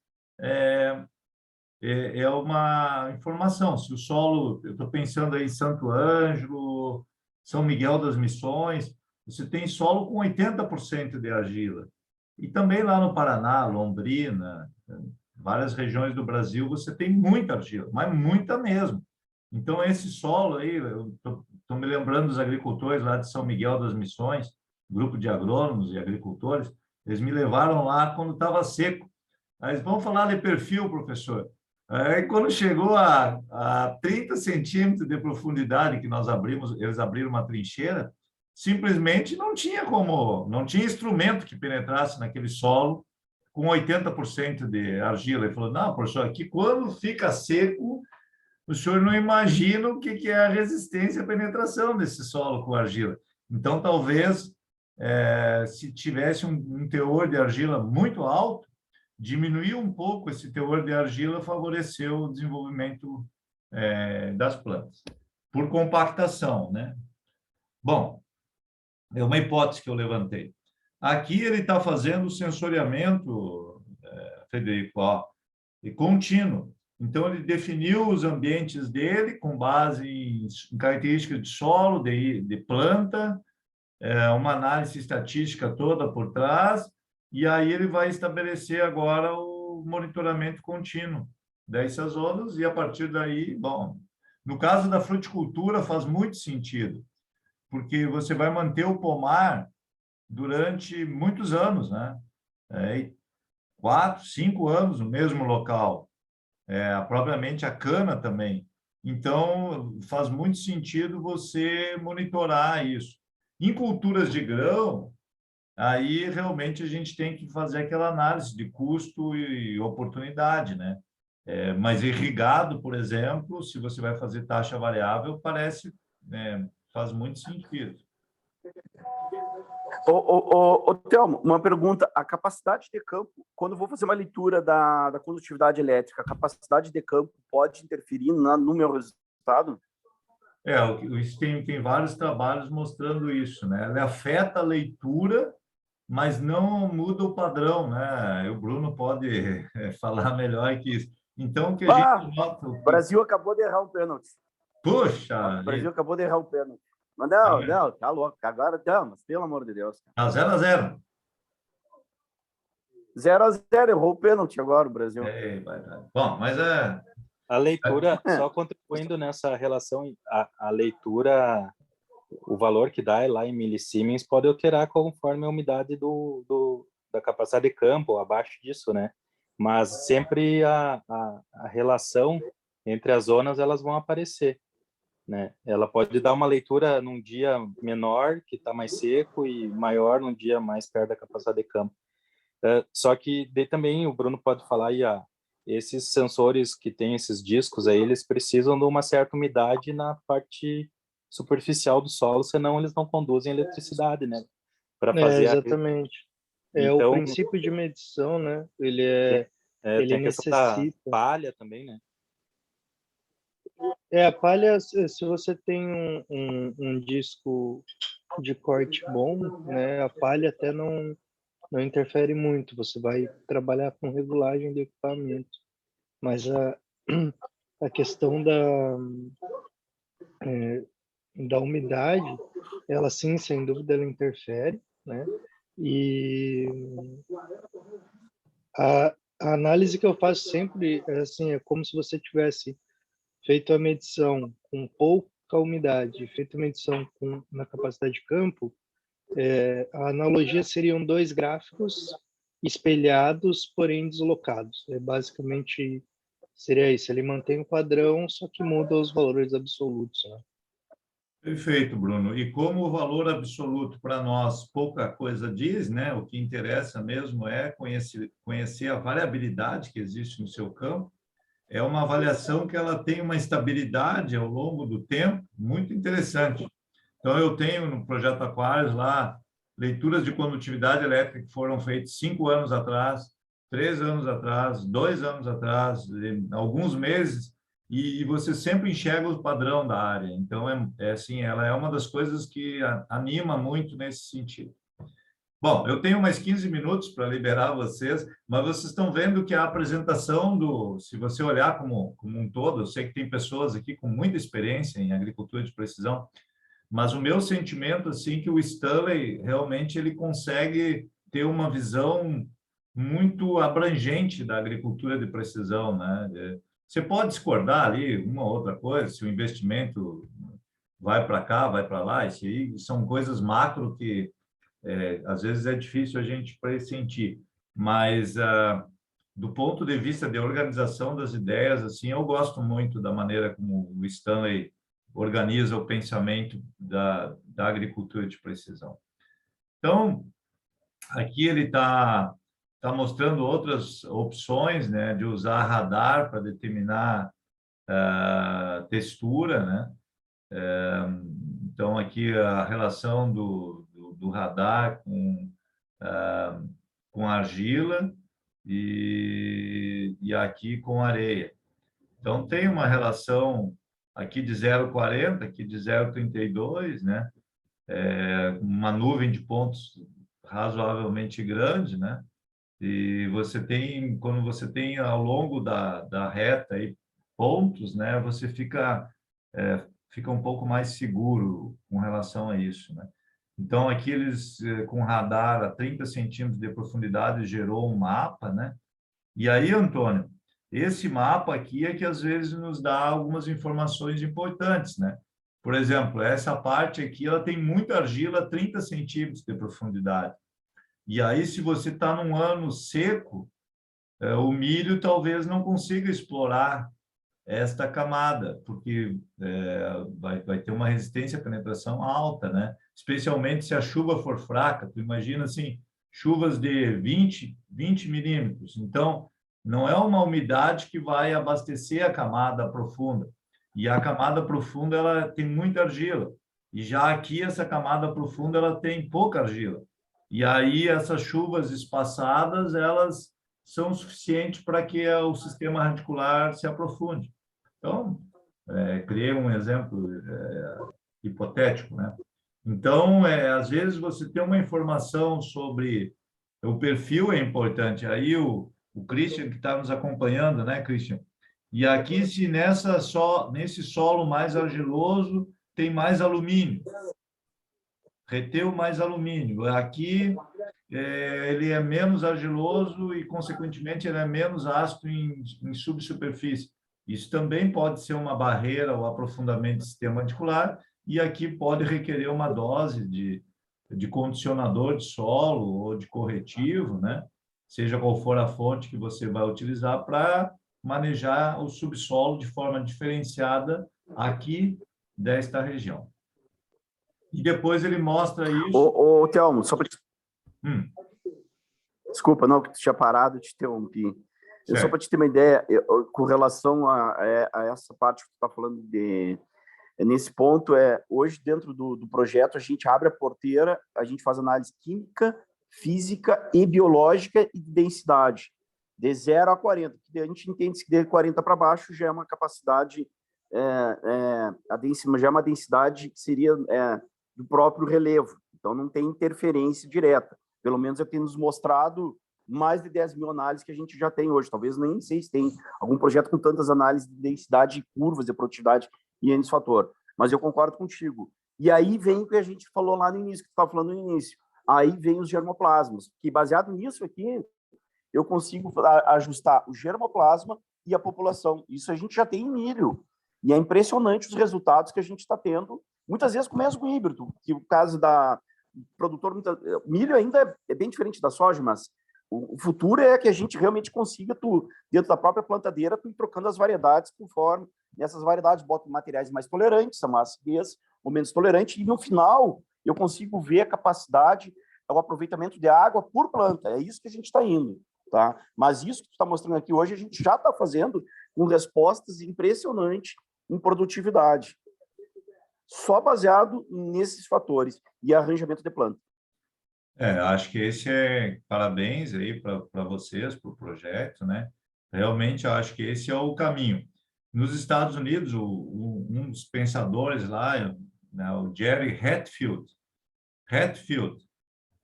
é uma informação. Se o solo, eu estou pensando aí em Santo Ângelo, São Miguel das Missões, você tem solo com 80% de argila. E também lá no Paraná, Londrina, várias regiões do Brasil, você tem muita argila, mas muita mesmo. Então, esse solo aí, eu estou me lembrando dos agricultores lá de São Miguel das Missões, grupo de agrônomos e agricultores, eles me levaram lá quando estava seco. Mas vamos falar de perfil, professor. Aí, quando chegou a 30 centímetros de profundidade que nós abrimos, eles abriram uma trincheira, simplesmente não tinha como, não tinha instrumento que penetrasse naquele solo com 80% de argila. Ele falou, não, professor, aqui quando fica seco, o senhor não imagina o que é a resistência à penetração desse solo com argila. Então, talvez, se tivesse um teor de argila muito alto, diminuir um pouco esse teor de argila favoreceu o desenvolvimento das plantas, por compactação, né? Bom, é uma hipótese que eu levantei. Aqui ele está fazendo o sensoriamento, Frederico, ó, contínuo. Então, ele definiu os ambientes dele com base em características de solo, de planta, uma análise estatística toda por trás, e aí ele vai estabelecer agora o monitoramento contínuo dessas zonas, e a partir daí, bom, no caso da fruticultura faz muito sentido, porque você vai manter o pomar durante muitos anos, né? 4, 5 anos no mesmo local. Propriamente a cana também. Então, faz muito sentido você monitorar isso. Em culturas de grão, aí realmente a gente tem que fazer aquela análise de custo e oportunidade, né? Mas irrigado, por exemplo, se você vai fazer taxa variável, parece, faz muito sentido. Thelmo, uma pergunta. A capacidade de campo, quando eu vou fazer uma leitura da condutividade elétrica, a capacidade de campo pode interferir no meu resultado? Tem vários trabalhos mostrando isso, né? Ela afeta a leitura, mas não muda o padrão, né? O Bruno pode falar melhor que isso. Então, o que a gente nota... O Brasil acabou de errar um pênalti. Puxa! O Brasil acabou de errar um pênalti. Mas não, tá louco. Agora estamos, pelo amor de Deus. Tá 0-0. 0-0, errou o pênalti agora o Brasil. Bom, mas a leitura, só contribuindo nessa relação, a leitura, o valor que dá lá em milisiemens pode alterar conforme a umidade da capacidade de campo, ou abaixo disso, né? Mas sempre a relação entre as zonas, elas vão aparecer, né? Ela pode dar uma leitura num dia menor, que está mais seco, e maior num dia mais perto da capacidade de campo. Só que daí também o Bruno pode falar aí, esses sensores que têm esses discos aí, eles precisam de uma certa umidade na parte superficial do solo, senão eles não conduzem eletricidade, né? Para fazer exatamente. Então, o princípio de medição, né? Ele tem a questão da necessita. palha também, né? A palha, se você tem um disco de corte bom, né? A palha até não interfere muito. Você vai trabalhar com regulagem do equipamento. Mas a questão da umidade, ela sim, sem dúvida, ela interfere, né? E a análise que eu faço sempre é como se você tivesse feito a medição com pouca umidade, feito a medição na capacidade de campo. A analogia seriam 2 gráficos espelhados, porém deslocados. Basicamente seria isso. Ele mantém o padrão, só que muda os valores absolutos, né? Perfeito, Bruno. E como o valor absoluto para nós pouca coisa diz, né? O que interessa mesmo é conhecer a variabilidade que existe no seu campo. É uma avaliação que ela tem uma estabilidade ao longo do tempo muito interessante. Então, eu tenho no Projeto Aquários lá leituras de condutividade elétrica que foram feitas 5 anos atrás, 3 anos atrás, 2 anos atrás, alguns meses, e você sempre enxerga o padrão da área. Então, assim, ela é uma das coisas que anima muito nesse sentido. Bom, eu tenho mais 15 minutos para liberar vocês, mas vocês estão vendo que a apresentação se você olhar como um todo, eu sei que tem pessoas aqui com muita experiência em agricultura de precisão, mas o meu sentimento, assim, que o Stanley realmente ele consegue ter uma visão muito abrangente da agricultura de precisão, né? Você pode discordar ali uma ou outra coisa, se o investimento vai para cá, vai para lá, isso aí são coisas macro que às vezes é difícil a gente pressentir, mas do ponto de vista de organização das ideias, assim, eu gosto muito da maneira como o Stanley organiza o pensamento da agricultura de precisão. Então, aqui ele está mostrando outras opções, né, de usar radar para determinar textura, né? Então, aqui a relação do radar com argila e aqui com areia. Então, tem uma relação aqui de 0,40, aqui de 0,32, né? Uma nuvem de pontos razoavelmente grande, né? E você tem, quando você tem ao longo da reta aí, pontos, né? Você fica um pouco mais seguro com relação a isso, né? Então, aqui eles, com radar a 30 centímetros de profundidade, gerou um mapa, né? E aí, Antônio, esse mapa aqui é que às vezes nos dá algumas informações importantes, né? Por exemplo, essa parte aqui, ela tem muita argila a 30 centímetros de profundidade. E aí, se você está num ano seco, o milho talvez não consiga explorar esta camada, porque vai ter uma resistência à penetração alta, né? Especialmente se a chuva for fraca. Tu imagina, assim, chuvas de 20 milímetros. Então, não é uma umidade que vai abastecer a camada profunda. E a camada profunda, ela tem muita argila. E já aqui, essa camada profunda, ela tem pouca argila. E aí, essas chuvas espaçadas, elas são suficientes para que o sistema radicular se aprofunde. Então, criei um exemplo hipotético, né? Então, às vezes, você tem uma informação sobre o perfil é importante. Aí, o Christian, que está nos acompanhando, né, Christian? E aqui, se nesse solo mais argiloso, tem mais alumínio. Reteu mais alumínio. Aqui, ele é menos argiloso e, consequentemente, ele é menos ácido em subsuperfície. Isso também pode ser uma barreira ao aprofundamento do sistema radicular, e aqui pode requerer uma dose de condicionador de solo ou de corretivo, né? Seja qual for a fonte que você vai utilizar para manejar o subsolo de forma diferenciada aqui desta região. E depois ele mostra isso... Ô, Thelmo, só para... Hum. Desculpa, não, que tu tinha parado, te interrompi. Só para te ter uma ideia, com relação a essa parte que tu está falando nesse ponto, hoje dentro do projeto a gente abre a porteira, a gente faz análise química, física e biológica e de densidade, de 0 a 40. A gente entende que de 40 para baixo já é uma capacidade, já é uma densidade que seria do próprio relevo, então não tem interferência direta. Pelo menos é o que tem nos mostrado mais de 10 mil análises que a gente já tem hoje. Talvez nem sei se tem algum projeto com tantas análises de densidade, curvas de produtividade e N fator. Mas eu concordo contigo. E aí vem o que a gente falou lá no início, que tu estava falando no início. Aí vem os germoplasmas, que baseado nisso aqui, eu consigo ajustar o germoplasma e a população. Isso a gente já tem em milho. E é impressionante os resultados que a gente está tendo, muitas vezes com o mesmo híbrido, que o caso da produtor... Milho ainda é bem diferente da soja, mas o futuro é que a gente realmente consiga, dentro da própria plantadeira, ir trocando as variedades conforme nessas variedades, botam materiais mais tolerantes, a mais acidez, ou menos tolerante, e no final eu consigo ver a capacidade, o aproveitamento de água por planta. É isso que a gente está indo, tá? Mas isso que tu está mostrando aqui hoje, a gente já está fazendo com respostas impressionantes em produtividade, só baseado nesses fatores e arranjamento de planta. Acho que parabéns aí para vocês, para o projeto, né? Realmente, acho que esse é o caminho. Nos Estados Unidos, um dos pensadores lá, né, o Jerry Hatfield,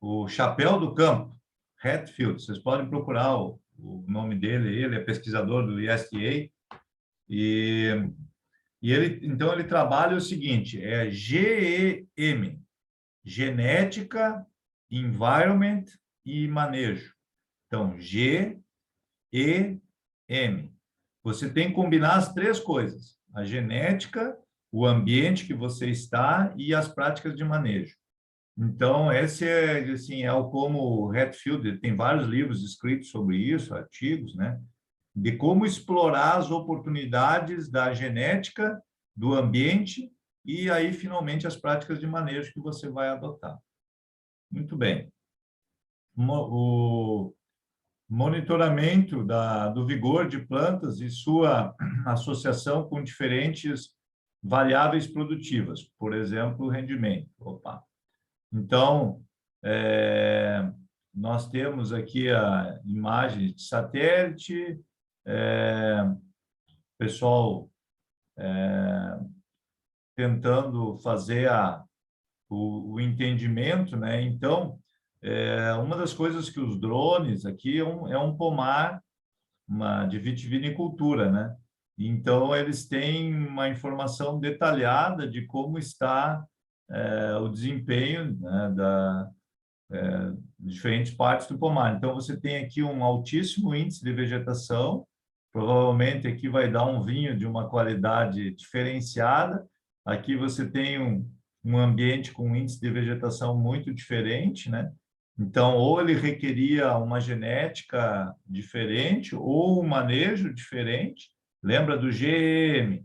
o chapéu do campo, Hatfield, vocês podem procurar o nome dele, ele é pesquisador do USDA, e então ele trabalha o seguinte, GEM, genética, environment e manejo. Então, G, E, M. Você tem que combinar as três coisas: a genética, o ambiente que você está e as práticas de manejo. Então, esse é, assim, é o como Hatfield, ele tem vários livros escritos sobre isso, artigos, né? De como explorar as oportunidades da genética, do ambiente e aí, finalmente, as práticas de manejo que você vai adotar. Muito bem. O monitoramento do vigor de plantas e sua associação com diferentes variáveis produtivas, por exemplo, o rendimento. Opa. Então, nós temos aqui a imagem de satélite, pessoal tentando fazer o entendimento, né? Então, uma das coisas que os drones aqui é um pomar de vitivinicultura, né? Então, eles têm uma informação detalhada de como está o desempenho, né, de diferentes partes do pomar. Então, você tem aqui um altíssimo índice de vegetação, provavelmente aqui vai dar um vinho de uma qualidade diferenciada. Aqui você tem um ambiente com um índice de vegetação muito diferente, né? Então, ou ele requeria uma genética diferente ou um manejo diferente. Lembra do GM,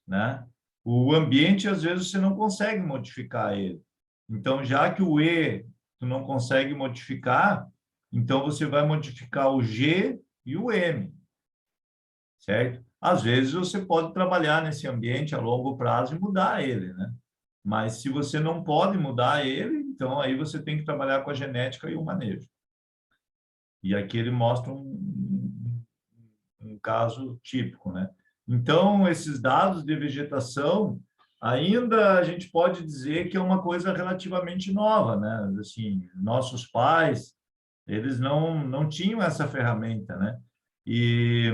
né? O ambiente, às vezes, você não consegue modificar ele. Então, já que o E tu não consegue modificar, então você vai modificar o G e o M, certo? Às vezes, você pode trabalhar nesse ambiente a longo prazo e mudar ele, né? Mas se você não pode mudar ele, então aí você tem que trabalhar com a genética e o manejo. E aqui ele mostra um caso típico, né? Então, esses dados de vegetação, ainda a gente pode dizer que é uma coisa relativamente nova, né? Assim, nossos pais, eles não tinham essa ferramenta, né? E,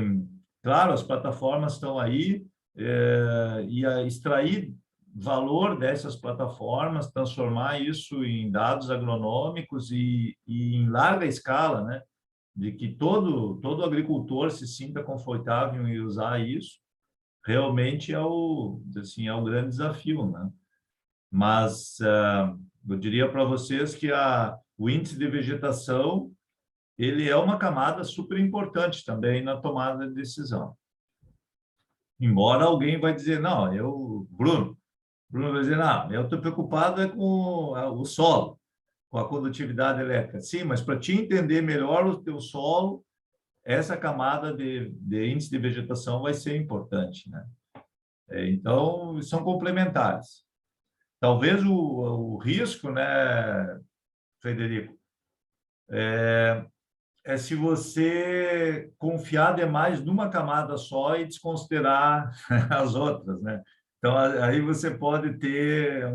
claro, as plataformas estão aí, e a extrair valor dessas plataformas, transformar isso em dados agronômicos e em larga escala, né? De que todo agricultor se sinta confortável em usar isso, realmente assim, é o grande desafio, né? Mas eu diria para vocês que o índice de vegetação ele é uma camada super importante também na tomada de decisão. Embora alguém vai dizer, não, Bruno vai dizer, não, eu estou preocupado com o solo, com a condutividade elétrica. Sim, mas para te entender melhor o teu solo, essa camada de índice de vegetação vai ser importante, né? Então, são complementares. Talvez o risco, né, Frederico, é se você confiar demais numa camada só e desconsiderar as outras, né? Então, aí você pode ter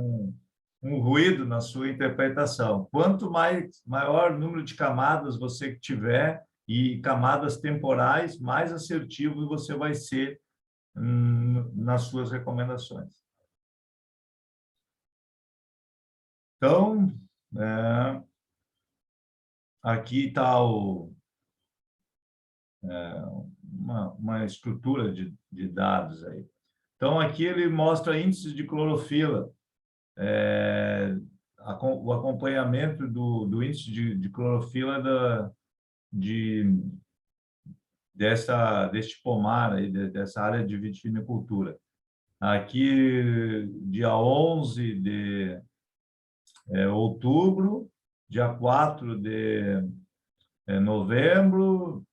um ruído na sua interpretação. Quanto maior número de camadas você tiver e camadas temporais, mais assertivo você vai ser nas suas recomendações. Então, aqui está uma estrutura de dados aí. Então, aqui ele mostra índices de clorofila, o acompanhamento do índice de clorofila deste pomar, aí, dessa área de vitivinicultura. Aqui, dia 11 de outubro, dia 4 de novembro,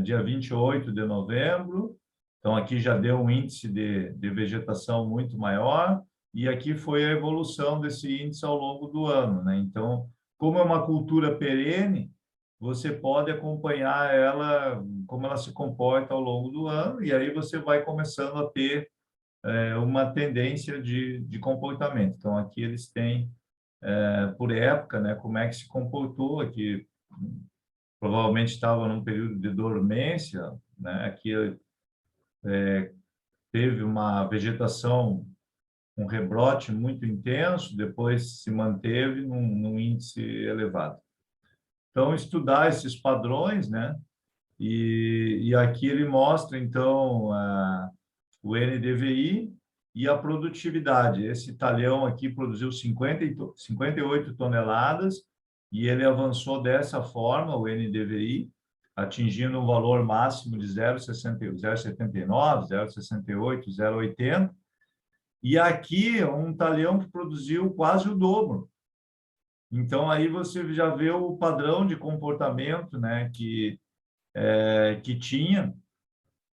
dia 28 de novembro. Então, aqui já deu um índice de vegetação muito maior, e aqui foi a evolução desse índice ao longo do ano, né? Então, como é uma cultura perene, você pode acompanhar ela, como ela se comporta ao longo do ano, e aí você vai começando a ter uma tendência de comportamento. Então, aqui eles têm, por época, né, como é que se comportou. Aqui provavelmente estava num período de dormência, né? Aqui teve uma vegetação, um rebrote muito intenso, depois se manteve num índice elevado. Então, estudar esses padrões, né? E aqui ele mostra, então, o NDVI, e a produtividade. Esse talhão aqui produziu 58 toneladas e ele avançou dessa forma, o NDVI, atingindo um valor máximo de 0,79, 0,68, 0,80. E aqui um talhão que produziu quase o dobro. Então, aí você já vê o padrão de comportamento, né, que tinha.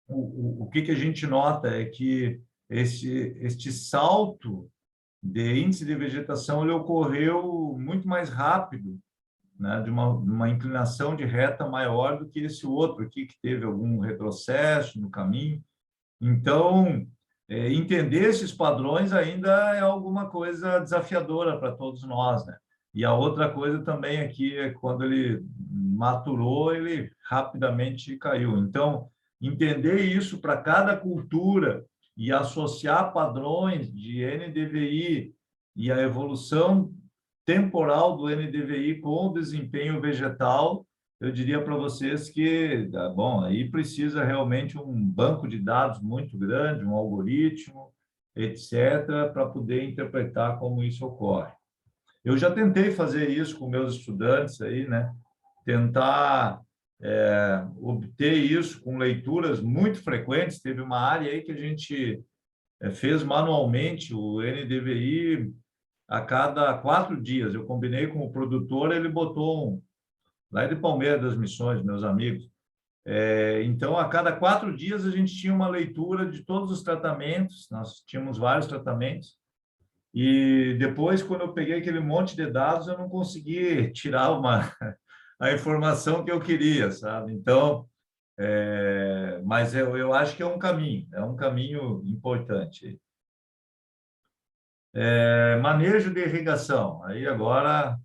O que a gente nota é que este salto de índice de vegetação ele ocorreu muito mais rápido, né, de uma inclinação de reta maior do que esse outro aqui, que teve algum retrocesso no caminho. Então, entender esses padrões ainda é alguma coisa desafiadora para todos nós, né? E a outra coisa também aqui é quando ele maturou, ele rapidamente caiu. Então, entender isso para cada cultura e associar padrões de NDVI e a evolução temporal do NDVI com o desempenho vegetal, eu diria para vocês que, bom, aí precisa realmente um banco de dados muito grande, um algoritmo, etc., para poder interpretar como isso ocorre. Eu já tentei fazer isso com meus estudantes aí, né? Tentar obter isso com leituras muito frequentes. Teve uma área aí que a gente fez manualmente o NDVI a cada 4 dias. Eu combinei com o produtor, ele botou lá de Palmeiras das Missões, meus amigos. Então, a cada 4 dias a gente tinha uma leitura de todos os tratamentos, nós tínhamos vários tratamentos, e depois, quando eu peguei aquele monte de dados, eu não consegui tirar a informação que eu queria, sabe? Então, mas eu acho que é um caminho importante. Manejo de irrigação, aí agora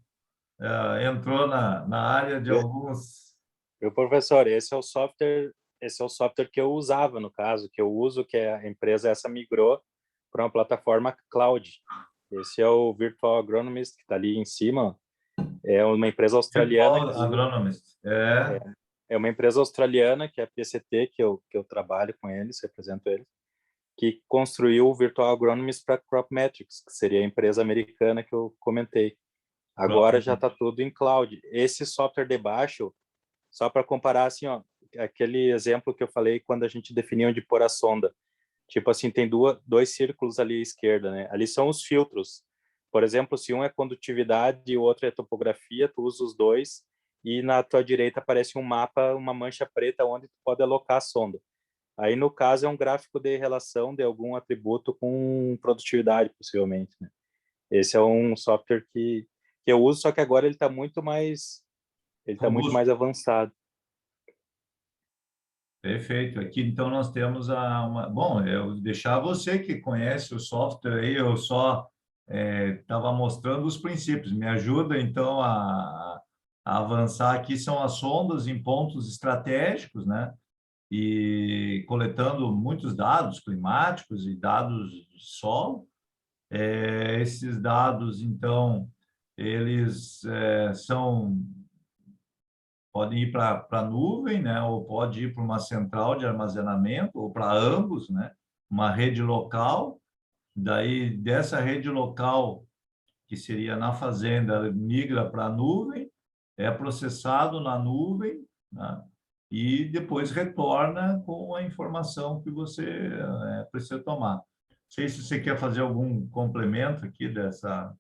entrou na área de alguns... Meu professor, esse é o software que eu usava, no caso, que eu uso, que a empresa essa migrou para uma plataforma cloud. Esse é o Virtual Agronomist, que está ali em cima. É uma empresa australiana. Virtual Agronomist. É uma empresa australiana, que é a PCT, que eu trabalho com eles, represento eles, que construiu o Virtual Agronomist para Cropmetrics, que seria a empresa americana que eu comentei. Agora já está tudo em cloud. Esse software de baixo, só para comparar, assim, ó, aquele exemplo que eu falei quando a gente definiu onde pôr a sonda. Tipo assim, tem dois círculos ali à esquerda, né? Ali são os filtros. Por exemplo, se um é condutividade e o outro é topografia, tu usa os dois e na tua direita aparece um mapa, uma mancha preta onde tu pode alocar a sonda. Aí, no caso, é um gráfico de relação de algum atributo com produtividade, possivelmente, né? Esse é um software que eu uso, só que agora ele está muito mais avançado. Perfeito. Aqui, então, nós temos Bom, eu deixar você que conhece o software aí, eu só estava mostrando os princípios. Me ajuda, então, a avançar aqui. São as sondas em pontos estratégicos, né? E coletando muitos dados climáticos e dados de solo. Esses dados, então, eles podem ir para a nuvem, né? Ou pode ir para uma central de armazenamento, ou para ambos, né? Uma rede local. Daí, dessa rede local, que seria na fazenda, migra para a nuvem, é processado na nuvem, né? E depois retorna com a informação que você precisa tomar. Não sei se você quer fazer algum complemento aqui dessa...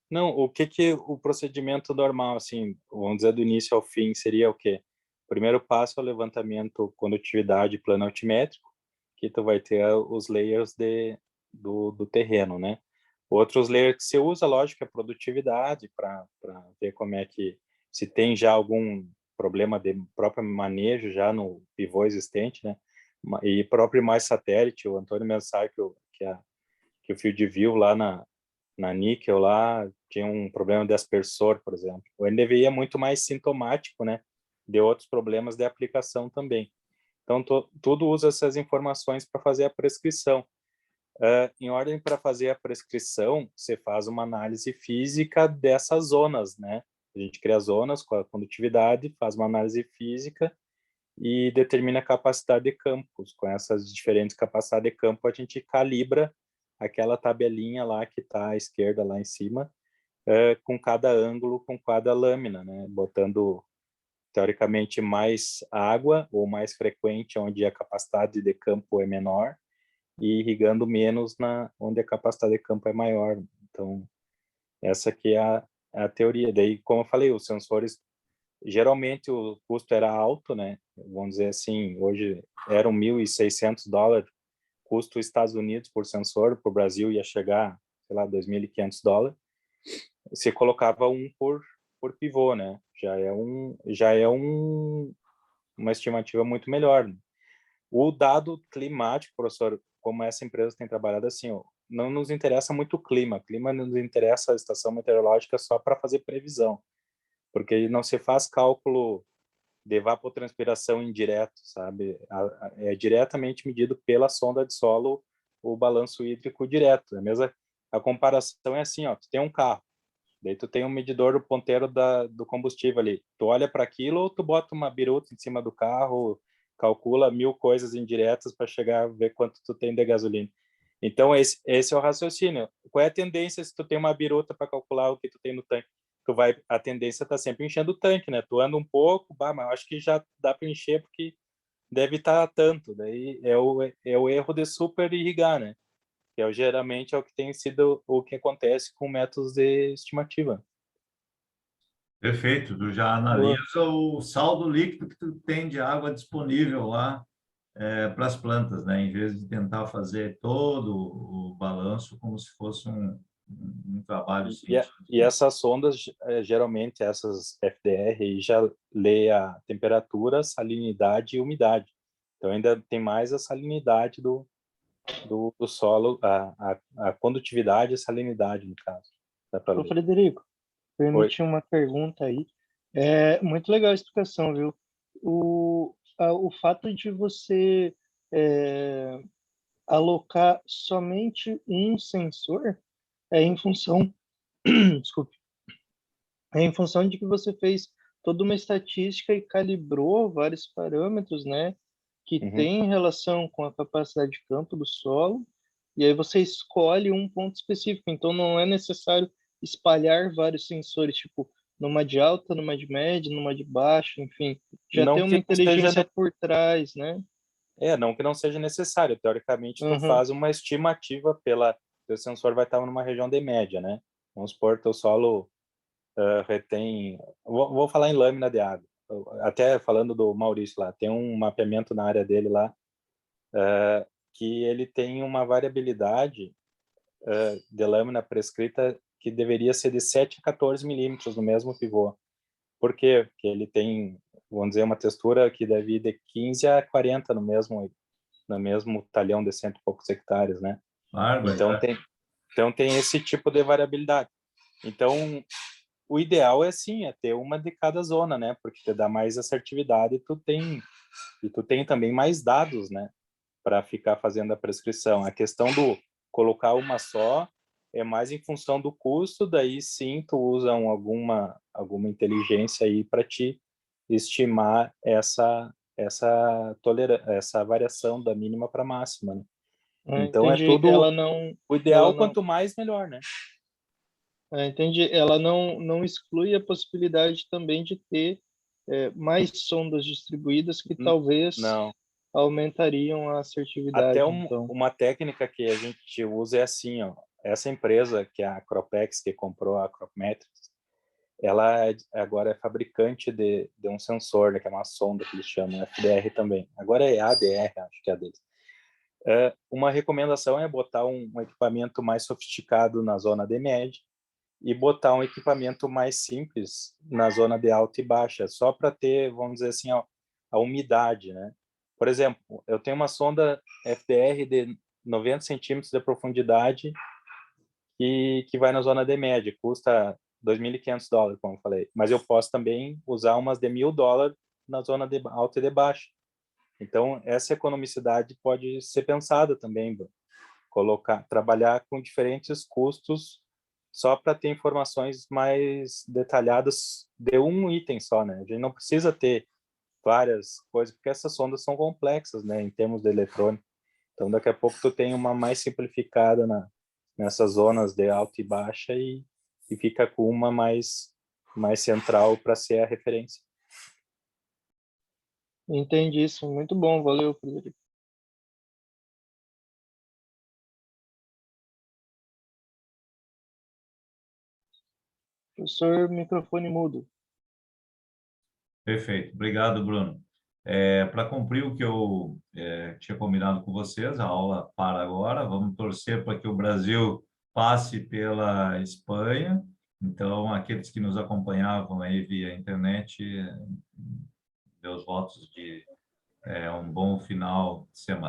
Não, o que o procedimento normal, assim, vamos dizer, do início ao fim, seria o quê? O primeiro passo é o levantamento condutividade plano altimétrico, que tu vai ter os layers do terreno, né? Outros layers que você usa, lógico, é produtividade, para ver como é que, se tem já algum problema de próprio manejo já no pivô existente, né? E próprio mais satélite, o Antônio Mensah, que o Field View lá na Níquel lá tinha um problema de aspersor, por exemplo. O NDVI é muito mais sintomático, né, de outros problemas de aplicação também. Então, tudo usa essas informações para fazer a prescrição. Em ordem para fazer a prescrição, você faz uma análise física dessas zonas, né? A gente cria zonas com a condutividade, faz uma análise física e determina a capacidade de campos. Com essas diferentes capacidades de campo, a gente calibra aquela tabelinha lá que está à esquerda, lá em cima, com cada ângulo, com cada lâmina, né? Botando, teoricamente, mais água ou mais frequente onde a capacidade de campo é menor e irrigando menos onde a capacidade de campo é maior. Então, essa aqui é a teoria. Daí, como eu falei, os sensores, geralmente o custo era alto, né? Vamos dizer assim, hoje eram $1.600, custo Estados Unidos por sensor, para o Brasil ia chegar, sei lá, $2.500. Você colocava um por pivô, né? Uma estimativa muito melhor, né? O dado climático, professor, como essa empresa tem trabalhado assim, ó, não nos interessa muito o clima. Clima nos interessa a estação meteorológica só para fazer previsão, porque não se faz cálculo de evapotranspiração indireto, sabe? É diretamente medido pela sonda de solo o balanço hídrico direto. A comparação é assim, ó, tu tem um carro, daí tu tem um medidor do ponteiro do combustível ali. Tu olha para aquilo ou tu bota uma biruta em cima do carro, calcula 1000 coisas indiretas para chegar a ver quanto tu tem de gasolina. Então, esse é o raciocínio. Qual é a tendência se tu tem uma biruta para calcular o que tu tem no tanque? A tendência está sempre enchendo o tanque, né? Tu anda um pouco, mas eu acho que já dá para encher porque deve estar tanto. Daí é o erro de super irrigar, né? Que geralmente é o que tem sido o que acontece com métodos de estimativa. Perfeito, tu já Boa. analisa o saldo líquido que tu tem de água disponível lá para as plantas, né? Em vez de tentar fazer todo o balanço como se fosse um trabalho científico. E essas sondas, geralmente essas FDR, já lê a temperatura, salinidade e umidade. Então ainda tem mais a salinidade do solo, a condutividade e a salinidade, no caso. Dá para Ô, ler. Frederico, Oi. permite uma pergunta aí. É muito legal a explicação, viu? O fato de você é, alocar somente um sensor é em função, desculpe, é em função de que você fez toda uma estatística e calibrou vários parâmetros, né, que Uhum. tem relação com a capacidade de campo do solo, e aí você escolhe um ponto específico. Então não é necessário espalhar vários sensores, tipo, numa de alta, numa de média, numa de baixa, enfim, já Não tem uma que não seja inteligência por trás, né? não que não seja necessário. Teoricamente, tu Uhum. faz uma estimativa teu sensor vai estar numa região de média, né? Vamos supor, teu solo retém... Vou falar em lâmina de água. Até falando do Maurício lá, tem um mapeamento na área dele lá, que ele tem uma variabilidade de lâmina prescrita que deveria ser de 7 a 14 milímetros no mesmo pivô. Por quê? Porque ele tem, vamos dizer, uma textura que deve ir de 15 a 40 no mesmo talhão de cento e poucos hectares, né? Então Barbaridade. tem esse tipo de variabilidade. Então, o ideal é sim, é ter uma de cada zona, né? Porque te dá mais assertividade e tu tem também mais dados, né? Para ficar fazendo a prescrição. A questão do colocar uma só é mais em função do custo, daí sim tu usa alguma inteligência aí para te estimar essa variação da mínima para máxima, né? Então é Entendi. tudo o Ela ideal, não, quanto mais melhor, né? entendi. Ela não exclui a possibilidade também de ter mais sondas distribuídas que talvez Não. aumentariam a Até assertividade, então. uma técnica que a gente usa é assim, ó. Essa empresa, que é a Cropex, que comprou a Cropmetrics, ela agora é fabricante de um sensor, né, que é uma sonda que eles chamam, FDR também. Agora é ADR, acho que é a deles. Uma recomendação é botar um equipamento mais sofisticado na zona de média e botar um equipamento mais simples na zona de alta e baixa, só para ter, vamos dizer assim, a umidade, né? Por exemplo, eu tenho uma sonda FDR de 90 centímetros de profundidade que vai na zona de média, custa $2.500, como eu falei. Mas eu posso também usar umas de $1.000 na zona de alta e de baixa. Então, essa economicidade pode ser pensada também, Bruno. Trabalhar com diferentes custos só para ter informações mais detalhadas de um item só, né? A gente não precisa ter várias coisas, porque essas sondas são complexas, né, em termos de eletrônica. Então, daqui a pouco tu tem uma mais simplificada nessas zonas de alta e baixa e fica com uma mais central para ser a referência. Entendi isso. Muito bom. Valeu, Frederico. Professor, microfone mudo. Perfeito. Obrigado, Bruno. Para cumprir o que eu tinha combinado com vocês, a aula para agora. Vamos torcer para que o Brasil passe pela Espanha. Então, aqueles que nos acompanhavam aí via internet, dê os votos de um bom final de semana.